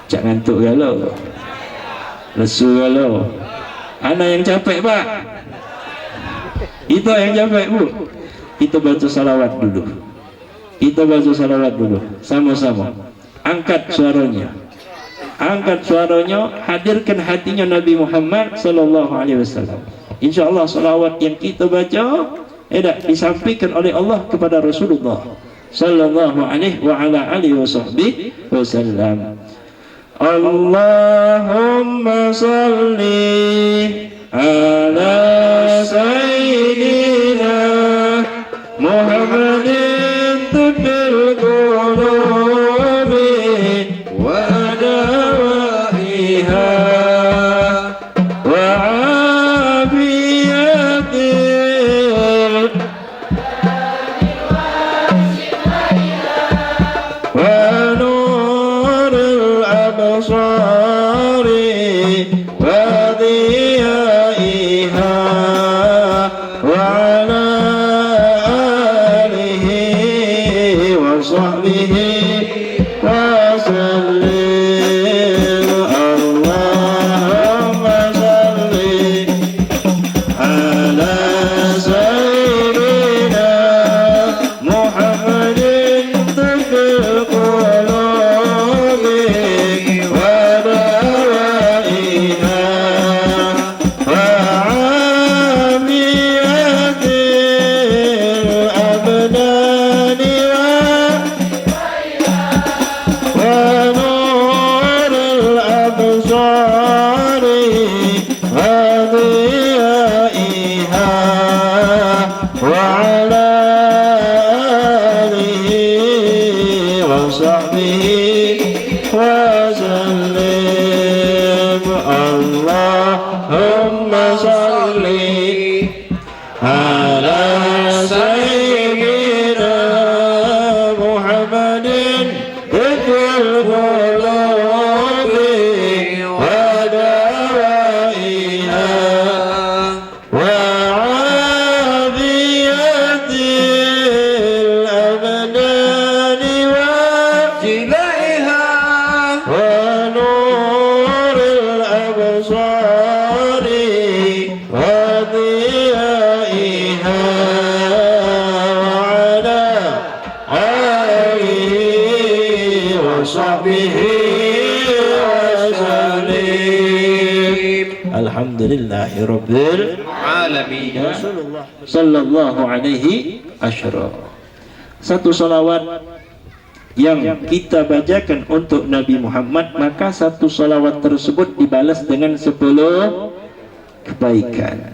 Speaker 3: Jangan ngantuk galau, lesu galau. Ana yang capek Pak, kita yang capek Bu. Kita baca salawat dulu. Kita baca salawat dulu sama-sama. Angkat suaranya, hadirkan hatinya Nabi Muhammad sallallahu alaihi wasallam. Insyaallah salawat yang kita baca disampaikan oleh Allah kepada Rasulullah sallallahu alaihi wa ala alihi wasallam. Allahumma salli ala sayyidina Muhammadin tibbil qulubi wa dawaiha wa afiyatil wa nuril absari wa diyaiha wa ala alihi wa sahbihi wa sallim. Allahumma alhamdulillahirabbil alamin. Sallallahu alaihi asyara. Satu salawat yang kita bacakan untuk Nabi Muhammad, maka satu salawat tersebut dibalas dengan 10 kebaikan.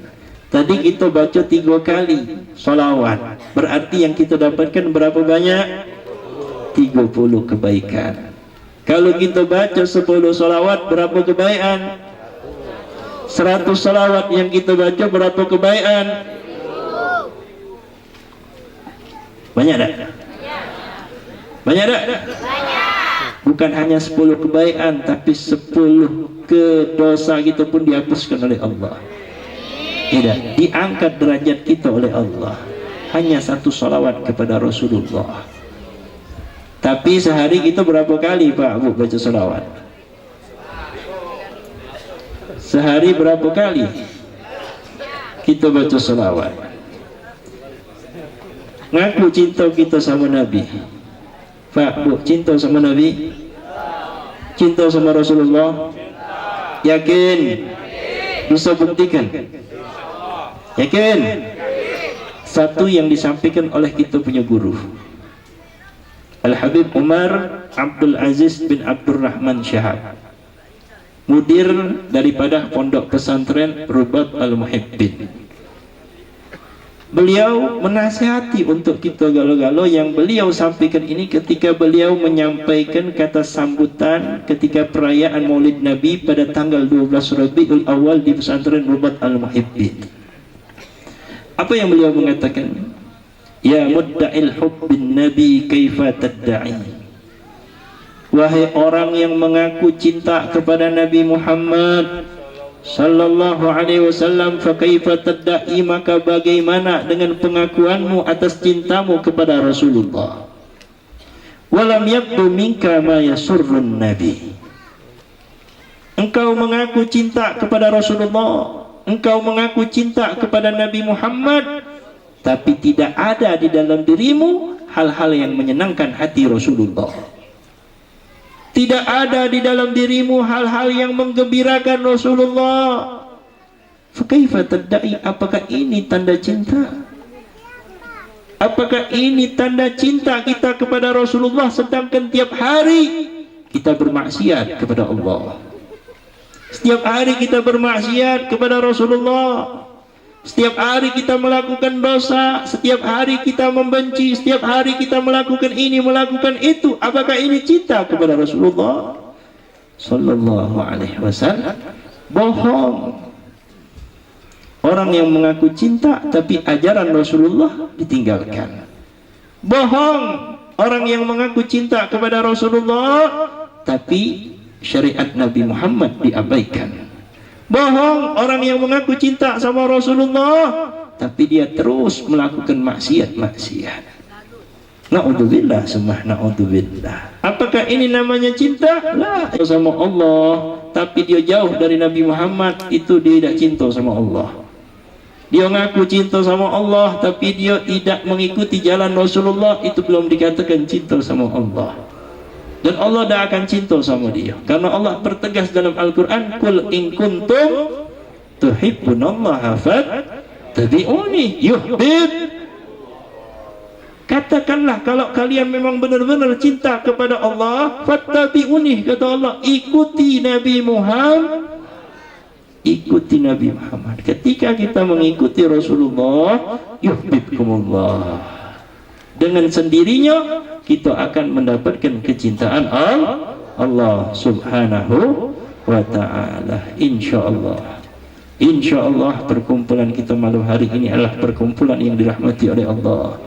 Speaker 3: Tadi kita baca 3 kali salawat, berarti yang kita dapatkan berapa banyak? 30 kebaikan. Kalau kita baca 10 salawat, berapa kebaikan? 100 salawat yang kita baca, berapa kebaikan? Banyak tak? Banyak tak? Bukan hanya 10 kebaikan, tapi 10 dosa kita pun dihapuskan oleh Allah. Tidak, diangkat derajat kita oleh Allah. Hanya satu salawat kepada Rasulullah. Tapi sehari kita berapa kali Pak Bu baca salawat? Sehari berapa kali kita baca salawat? Ngaku cinta kita sama Nabi. Pak Bu, cinta sama Nabi? Cinta sama Rasulullah? Yakin? Bisa buktikan? Yakin? Satu yang disampaikan oleh kita punya guru, Al-Habib Umar Abdul Aziz bin Abdul Rahman Syahab, mudir daripada pondok pesantren Rubat Al-Muhibbin. Beliau menasihati untuk kita galo-galo. Yang beliau sampaikan ini ketika beliau menyampaikan kata sambutan ketika perayaan Maulid Nabi pada tanggal 12 Rabiul Awal di pesantren Rubat Al-Muhibbin. Apa yang beliau mengatakan? Ya mudda'il hubbin nabi kaifa tadda'i. Wahai orang yang mengaku cinta kepada Nabi Muhammad sallallahu alaihi wasallam, fa kaifa tadda'i, maka bagaimana dengan pengakuanmu atas cintamu kepada Rasulullah? Walam yabdu minka ma yasurrun nabi. Engkau mengaku cinta kepada Rasulullah, engkau mengaku cinta kepada Nabi Muhammad, tapi tidak ada di dalam dirimu hal-hal yang menyenangkan hati Rasulullah. Tidak ada di dalam dirimu hal-hal yang menggembirakan Rasulullah. Fakaifa tadda'i, apakah ini tanda cinta? Apakah ini tanda cinta kita kepada Rasulullah, sedangkan tiap hari kita bermaksiat kepada Allah? Setiap hari kita bermaksiat kepada Rasulullah. Setiap hari kita melakukan dosa, setiap hari kita membenci, setiap hari kita melakukan ini, melakukan itu. Apakah ini cinta kepada Rasulullah sallallahu alaihi wasallam? Bohong. Orang yang mengaku cinta tapi ajaran Rasulullah ditinggalkan. Bohong. Orang yang mengaku cinta kepada Rasulullah tapi syariat Nabi Muhammad diabaikan. Bohong orang yang mengaku cinta sama Rasulullah tapi dia terus melakukan maksiat-maksiat. Na'udzubillah, summa na'udzubillah. Apakah ini namanya cinta? Lah, sama Allah tapi dia jauh dari Nabi Muhammad, itu dia tidak cinta sama Allah. Dia mengaku cinta sama Allah tapi dia tidak mengikuti jalan Rasulullah, itu belum dikatakan cinta sama Allah. Dan Allah tidak akan cinta sama dia, karena Allah bertegas dalam Al-Quran, Qul in kuntum tuhibbunallaha fattabi'uni yuhbib. Katakanlah kalau kalian memang benar-benar cinta kepada Allah, fattabi'uni, kata Allah, ikuti Nabi Muhammad. Ikuti Nabi Muhammad. Ketika kita mengikuti Rasulullah, yuhibbukumullah, dengan sendirinya kita akan mendapatkan kecintaan Allah subhanahu wa ta'ala. InsyaAllah. InsyaAllah perkumpulan kita malam hari ini adalah perkumpulan yang dirahmati oleh Allah,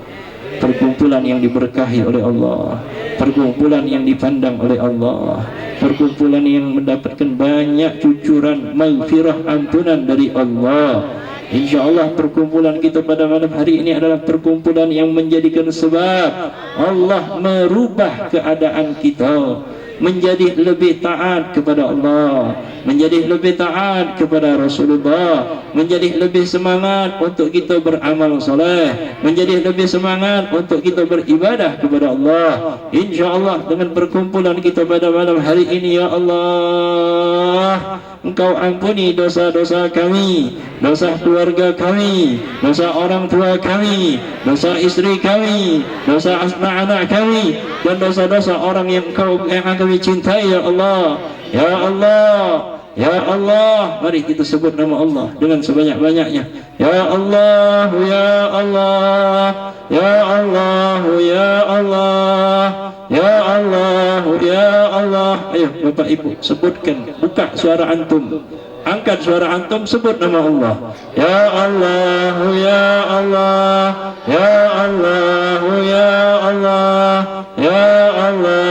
Speaker 3: perkumpulan yang diberkahi oleh Allah, perkumpulan yang dipandang oleh Allah, perkumpulan yang mendapatkan banyak cucuran maghfirah, ampunan dari Allah. InsyaAllah perkumpulan kita pada malam hari ini adalah perkumpulan yang menjadikan sebab Allah merubah keadaan kita. menjadi lebih taat kepada Allah, menjadi lebih taat kepada Rasulullah, menjadi lebih semangat untuk kita beramal soleh, menjadi lebih semangat untuk kita beribadah kepada Allah. InsyaAllah dengan perkumpulan kita pada malam hari ini, ya Allah, Engkau ampuni dosa-dosa kami, dosa keluarga kami, dosa orang tua kami, dosa istri kami, dosa anak-anak kami, dan dosa-dosa orang yang kami cintai, ya Allah. Ya Allah, ya Allah, mari kita sebut nama Allah dengan sebanyak-banyaknya. Ya Allah, ya Allah, ya Allah, ya Allah, ya Allah, ya Allah. Ayo Bapak Ibu sebutkan, buka suara antum, angkat suara antum, sebut nama Allah. Ya Allah, ya Allah, ya Allah, ya Allah, ya Allah,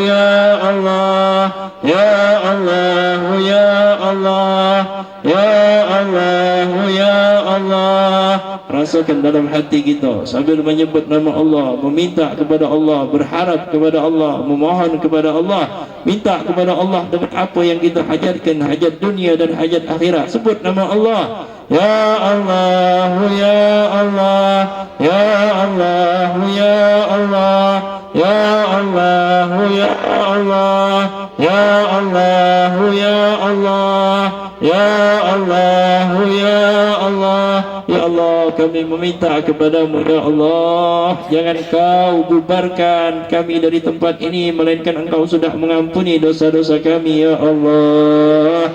Speaker 3: ya Allah, ya Allah, ya Allah, ya Allah, ya Allah. Rasakan dalam hati kita sambil menyebut nama Allah, meminta kepada Allah, berharap kepada Allah, memohon kepada Allah, minta kepada Allah dengan apa yang kita hajatkan, hajat dunia dan hajat akhirat. Sebut nama Allah. Ya Allah, ya Allah, ya Allah, ya Allah, ya Allah, ya Allah, ya Allah, ya Allah, ya Allah, ya Allah. Ya Allah, kami meminta kepadamu, ya Allah, jangan kau bubarkan kami dari tempat ini, melainkan engkau sudah mengampuni dosa-dosa kami, ya Allah.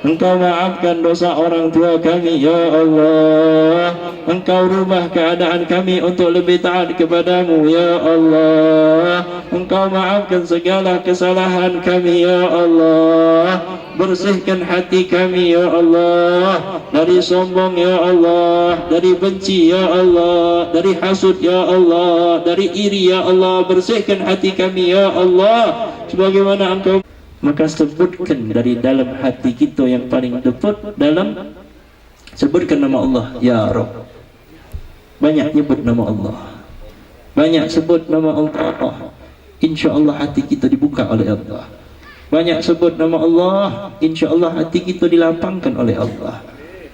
Speaker 3: Engkau maafkan dosa orang tua kami, ya Allah. Engkau rubah keadaan kami untuk lebih taat kepadamu, ya Allah. Engkau maafkan segala kesalahan kami, ya Allah. Bersihkan hati kami, ya Allah, dari sombong, ya Allah, dari benci, ya Allah, dari hasud, ya Allah, dari iri, ya Allah. Bersihkan hati kami, ya Allah, sebagaimana engkau. Maka sebutkan dari dalam hati kita yang paling dekat, dalam sebutkan nama Allah, ya Rabb. Banyak nyebut nama Allah, banyak sebut nama Allah, InsyaAllah hati kita dibuka oleh Allah. Banyak sebut nama Allah, InsyaAllah hati kita dilapangkan oleh Allah.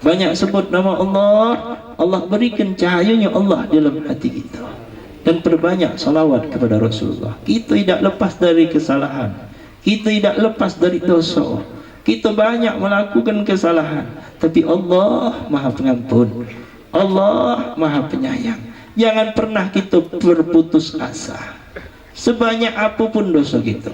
Speaker 3: Banyak sebut nama Allah, Allah berikan cahayanya Allah dalam hati kita. Dan perbanyak salawat kepada Rasulullah. Kita tidak lepas dari kesalahan, kita tidak lepas dari dosa, kita banyak melakukan kesalahan, tapi Allah Maha Pengampun, Allah Maha Penyayang. Jangan pernah kita berputus asa. Sebanyak apapun dosa kita,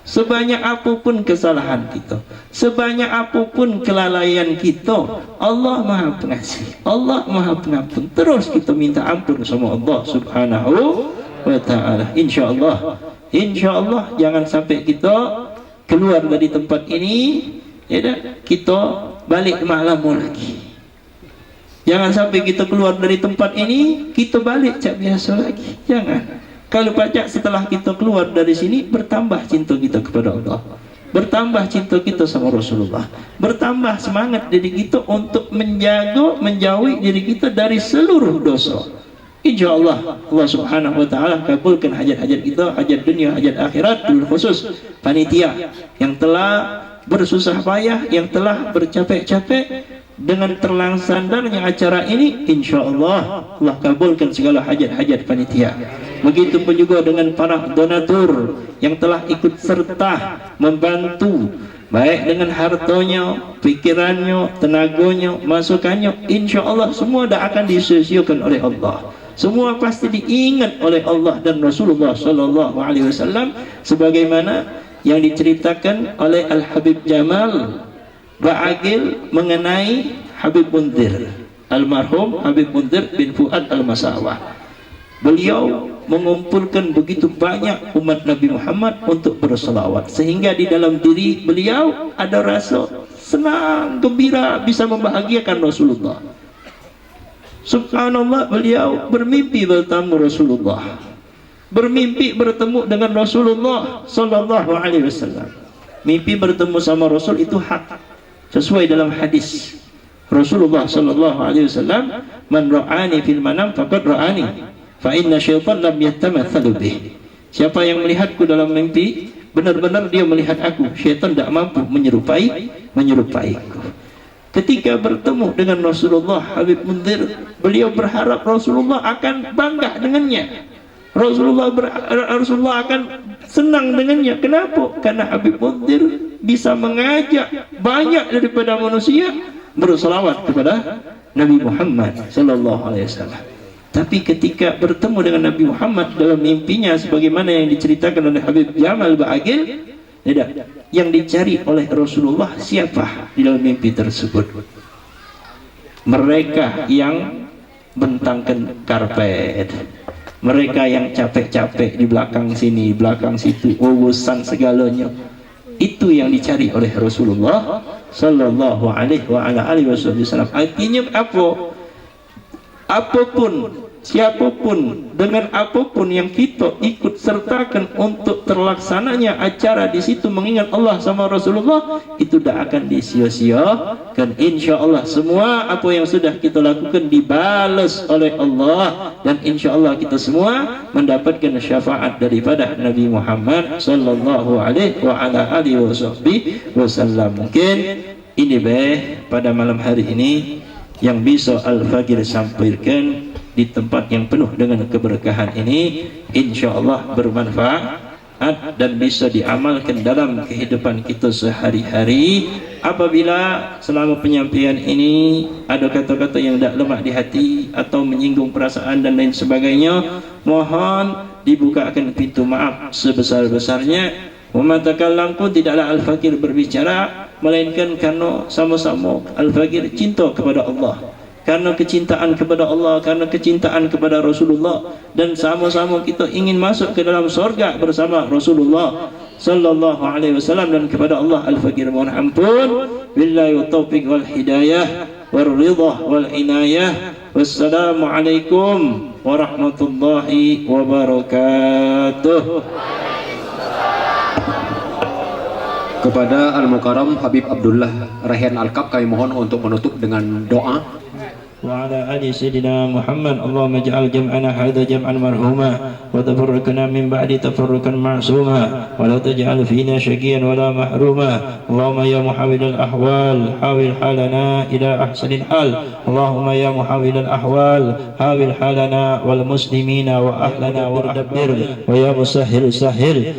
Speaker 3: sebanyak apapun kesalahan kita, sebanyak apapun kelalaian kita, Allah Maha Pengasih, Allah Maha Pengampun. Terus kita minta ampun sama Allah Subhanahu wa ta'ala. InsyaAllah, InsyaAllah jangan sampai kita keluar dari tempat ini, ya, kita balik maklamu lagi. Jangan sampai kita keluar dari tempat ini, kita balik cak biasa lagi. Jangan. Kalau pajak setelah kita keluar dari sini, bertambah cinta kita kepada Allah, bertambah cinta kita sama Rasulullah, bertambah semangat diri kita untuk menjaga, menjauhi diri kita dari seluruh dosa. InsyaAllah Allah Subhanahu wa ta'ala kabulkan hajat-hajat kita, hajat dunia, hajat akhirat. Khusus panitia yang telah bersusah payah, yang telah bercapek-capek dengan terlaksananya acara ini, InsyaAllah Allah kabulkan segala hajat-hajat panitia. Begitupun juga dengan para donatur yang telah ikut serta membantu, baik dengan hartanya, pikirannya, tenaganya, masukannya. InsyaAllah semua dah akan disesuaikan oleh Allah. Semua pasti diingat oleh Allah dan Rasulullah sallallahu alaihi wasallam, sebagaimana yang diceritakan oleh Al-Habib Jamal Ba'agil mengenai Habib Munzir, almarhum Habib Munzir bin Fuad Al-Masawah. Beliau mengumpulkan begitu banyak umat Nabi Muhammad untuk berselawat, sehingga di dalam diri beliau ada rasa senang, gembira, bisa membahagiakan Rasulullah. Subhanallah, beliau bermimpi bertemu Rasulullah, bermimpi bertemu dengan Rasulullah sallallahu alaihi wasallam. Mimpi bertemu sama Rasul itu hak, sesuai dalam hadis Rasulullah sallallahu alaihi wasallam, man ra'ani fil manam faqad ra'ani fa inna syaitan lam yatamathalu bih. Siapa yang melihatku dalam mimpi, benar-benar dia melihat aku, syaitan tidak mampu menyerupaiku. Ketika bertemu dengan Rasulullah, Habib Munzir, beliau berharap Rasulullah akan bangga dengannya. Rasulullah akan senang dengannya. Kenapa? Karena Habib Munzir bisa mengajak banyak daripada manusia berselawat kepada Nabi Muhammad sallallahu alaihi wasallam. Tapi ketika bertemu dengan Nabi Muhammad dalam mimpinya, sebagaimana yang diceritakan oleh Habib Jamal Ba'agil, tidak, yang dicari oleh Rasulullah siapa di dalam mimpi tersebut? Mereka yang bentangkan karpet, mereka yang capek-capek di belakang sini, belakang situ, urusan segalanya. Itu yang dicari oleh Rasulullah sallallahu alaihi wasallam. Artinya apa? Apapun, siapapun, dengan apapun yang kita ikut sertakan untuk terlaksananya acara di situ mengingat Allah sama Rasulullah, itu tidak akan disia-siakan. Insya Allah semua apa yang sudah kita lakukan dibalas oleh Allah, dan insya Allah kita semua mendapatkan syafaat daripada Nabi Muhammad sallallahu alaihi wasallam. Mungkin ini pada malam hari ini yang bisa Al-Fagir sampaikan di tempat yang penuh dengan keberkahan ini, insya Allah bermanfaat dan bisa diamalkan dalam kehidupan kita sehari-hari. Apabila selama penyampaian ini ada kata-kata yang tidak lemak di hati atau menyinggung perasaan dan lain sebagainya, mohon dibukakan pintu maaf sebesar-besarnya. Mematakallam pun tidaklah Al-Fagir berbicara, melainkan karena sama-sama Al-Fagir cinta kepada Allah, karena kecintaan kepada Allah, karena kecintaan kepada Rasulullah, dan sama-sama kita ingin masuk ke dalam surga bersama Rasulullah sallallahu alaihi wasallam. Dan kepada Allah Al-Fagir mohon ampun. Billahi taufiq wal hidayah wal ridha wal inayah. Wassalamualaikum warahmatullahi wabarakatuh.
Speaker 4: Kepada Al-Mukarram Habib Abdullah Rayhan Al-Kab kami mohon untuk menutup dengan doa.
Speaker 3: وعلى آل سيدنا محمد اللهم اجعل جمعنا هذا جمعا مرحوما وتفرقنا من بعد تفرقا معصوما ولا تجعل فينا شقيا ولا محروما. اللهم يا محول الأحوال حاول حالنا إلى أحسن الحال. اللهم يا محول الأحوال حاول حالنا والمسلمين وأهلنا ودبر. ويا مسهل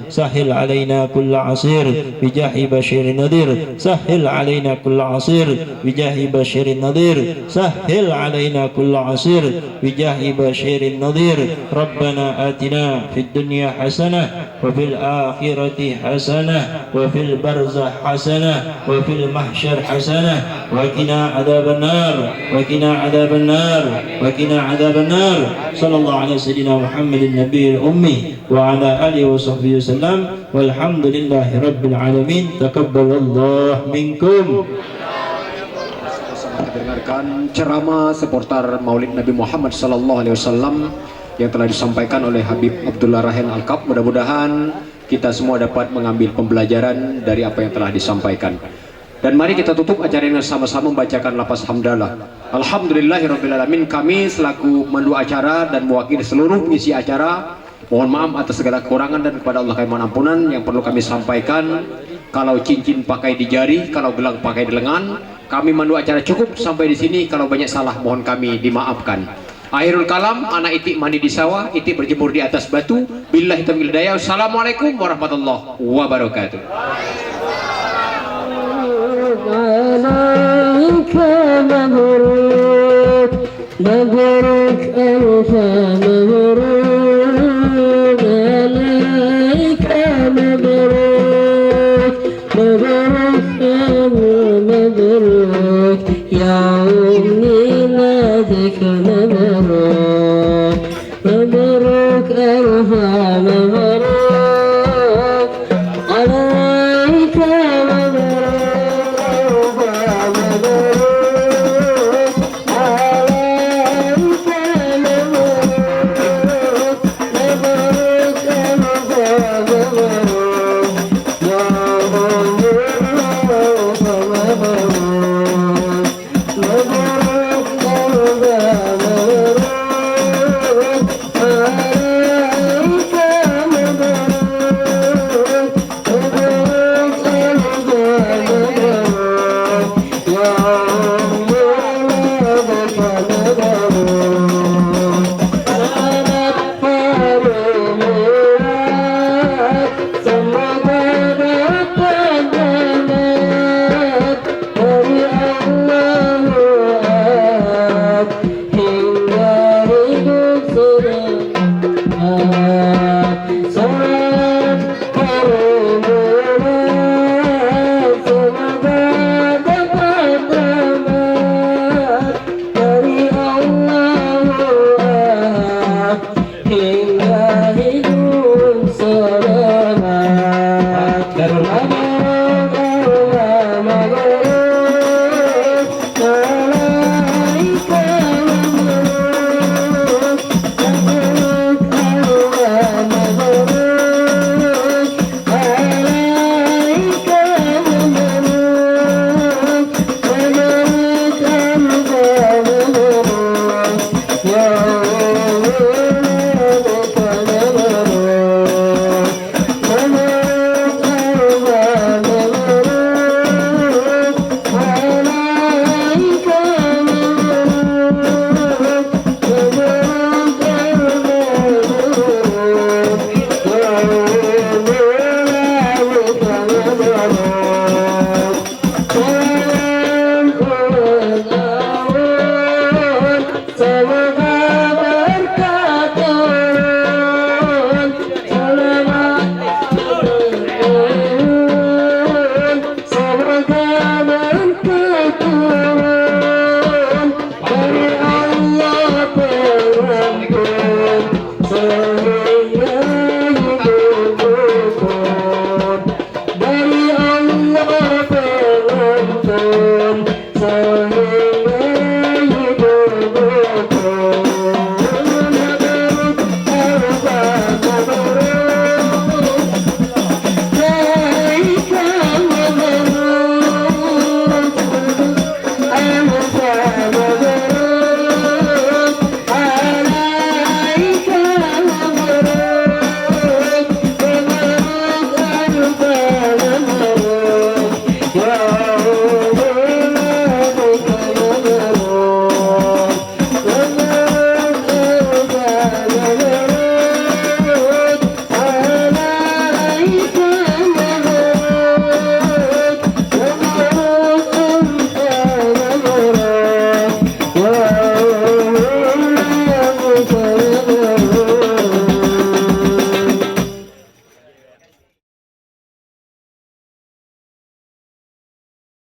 Speaker 3: سهل علينا كل عسير بجاه بشير النذير. سهل علينا كل عسير بجاه بشير النذير. سهل علينا كل عسير بجاه بشير النذير. ربنا آتنا في الدنيا حسنة وفي الآخرة حسنة وفي البرزخ حسنة وفي المحشر حسنة وقنا عذاب النار وقنا عذاب النار وقنا عذاب النار. صلى الله على سيدنا محمد النبي الأمي وعلى آله وصحبه وسلم والحمد لله رب العالمين. تقبل الله منكم.
Speaker 4: Dengarkan ceramah seputar Maulid Nabi Muhammad sallallahu alaihi wasallam yang telah disampaikan oleh Habib Abdullah Rayhan Al-Kab. Mudah-mudahan kita semua dapat mengambil pembelajaran dari apa yang telah disampaikan. Dan mari kita tutup acara ini sama-sama membacakan lafaz hamdalah. Alhamdulillahirabbil alamin. Kami selaku mandu acara dan mewakili seluruh pengisi acara mohon maaf atas segala kekurangan, dan kepada Allah kami mohon ampunan. Yang perlu kami sampaikan, kalau cincin pakai di jari, kalau gelang pakai di lengan. Kami mandu acara cukup sampai di sini. Kalau banyak salah mohon kami dimaafkan. Akhirul kalam, anak itik mandi di sawah, itik berjemur di atas batu. Billahi taufiq wal hidayah. Assalamualaikum warahmatullahi wabarakatuh.
Speaker 1: مبروك ألف مبروك عليك مبروك مبروك مبروك يا أمي نادك مبروك مبروك ألف مبروك عليك Mabruk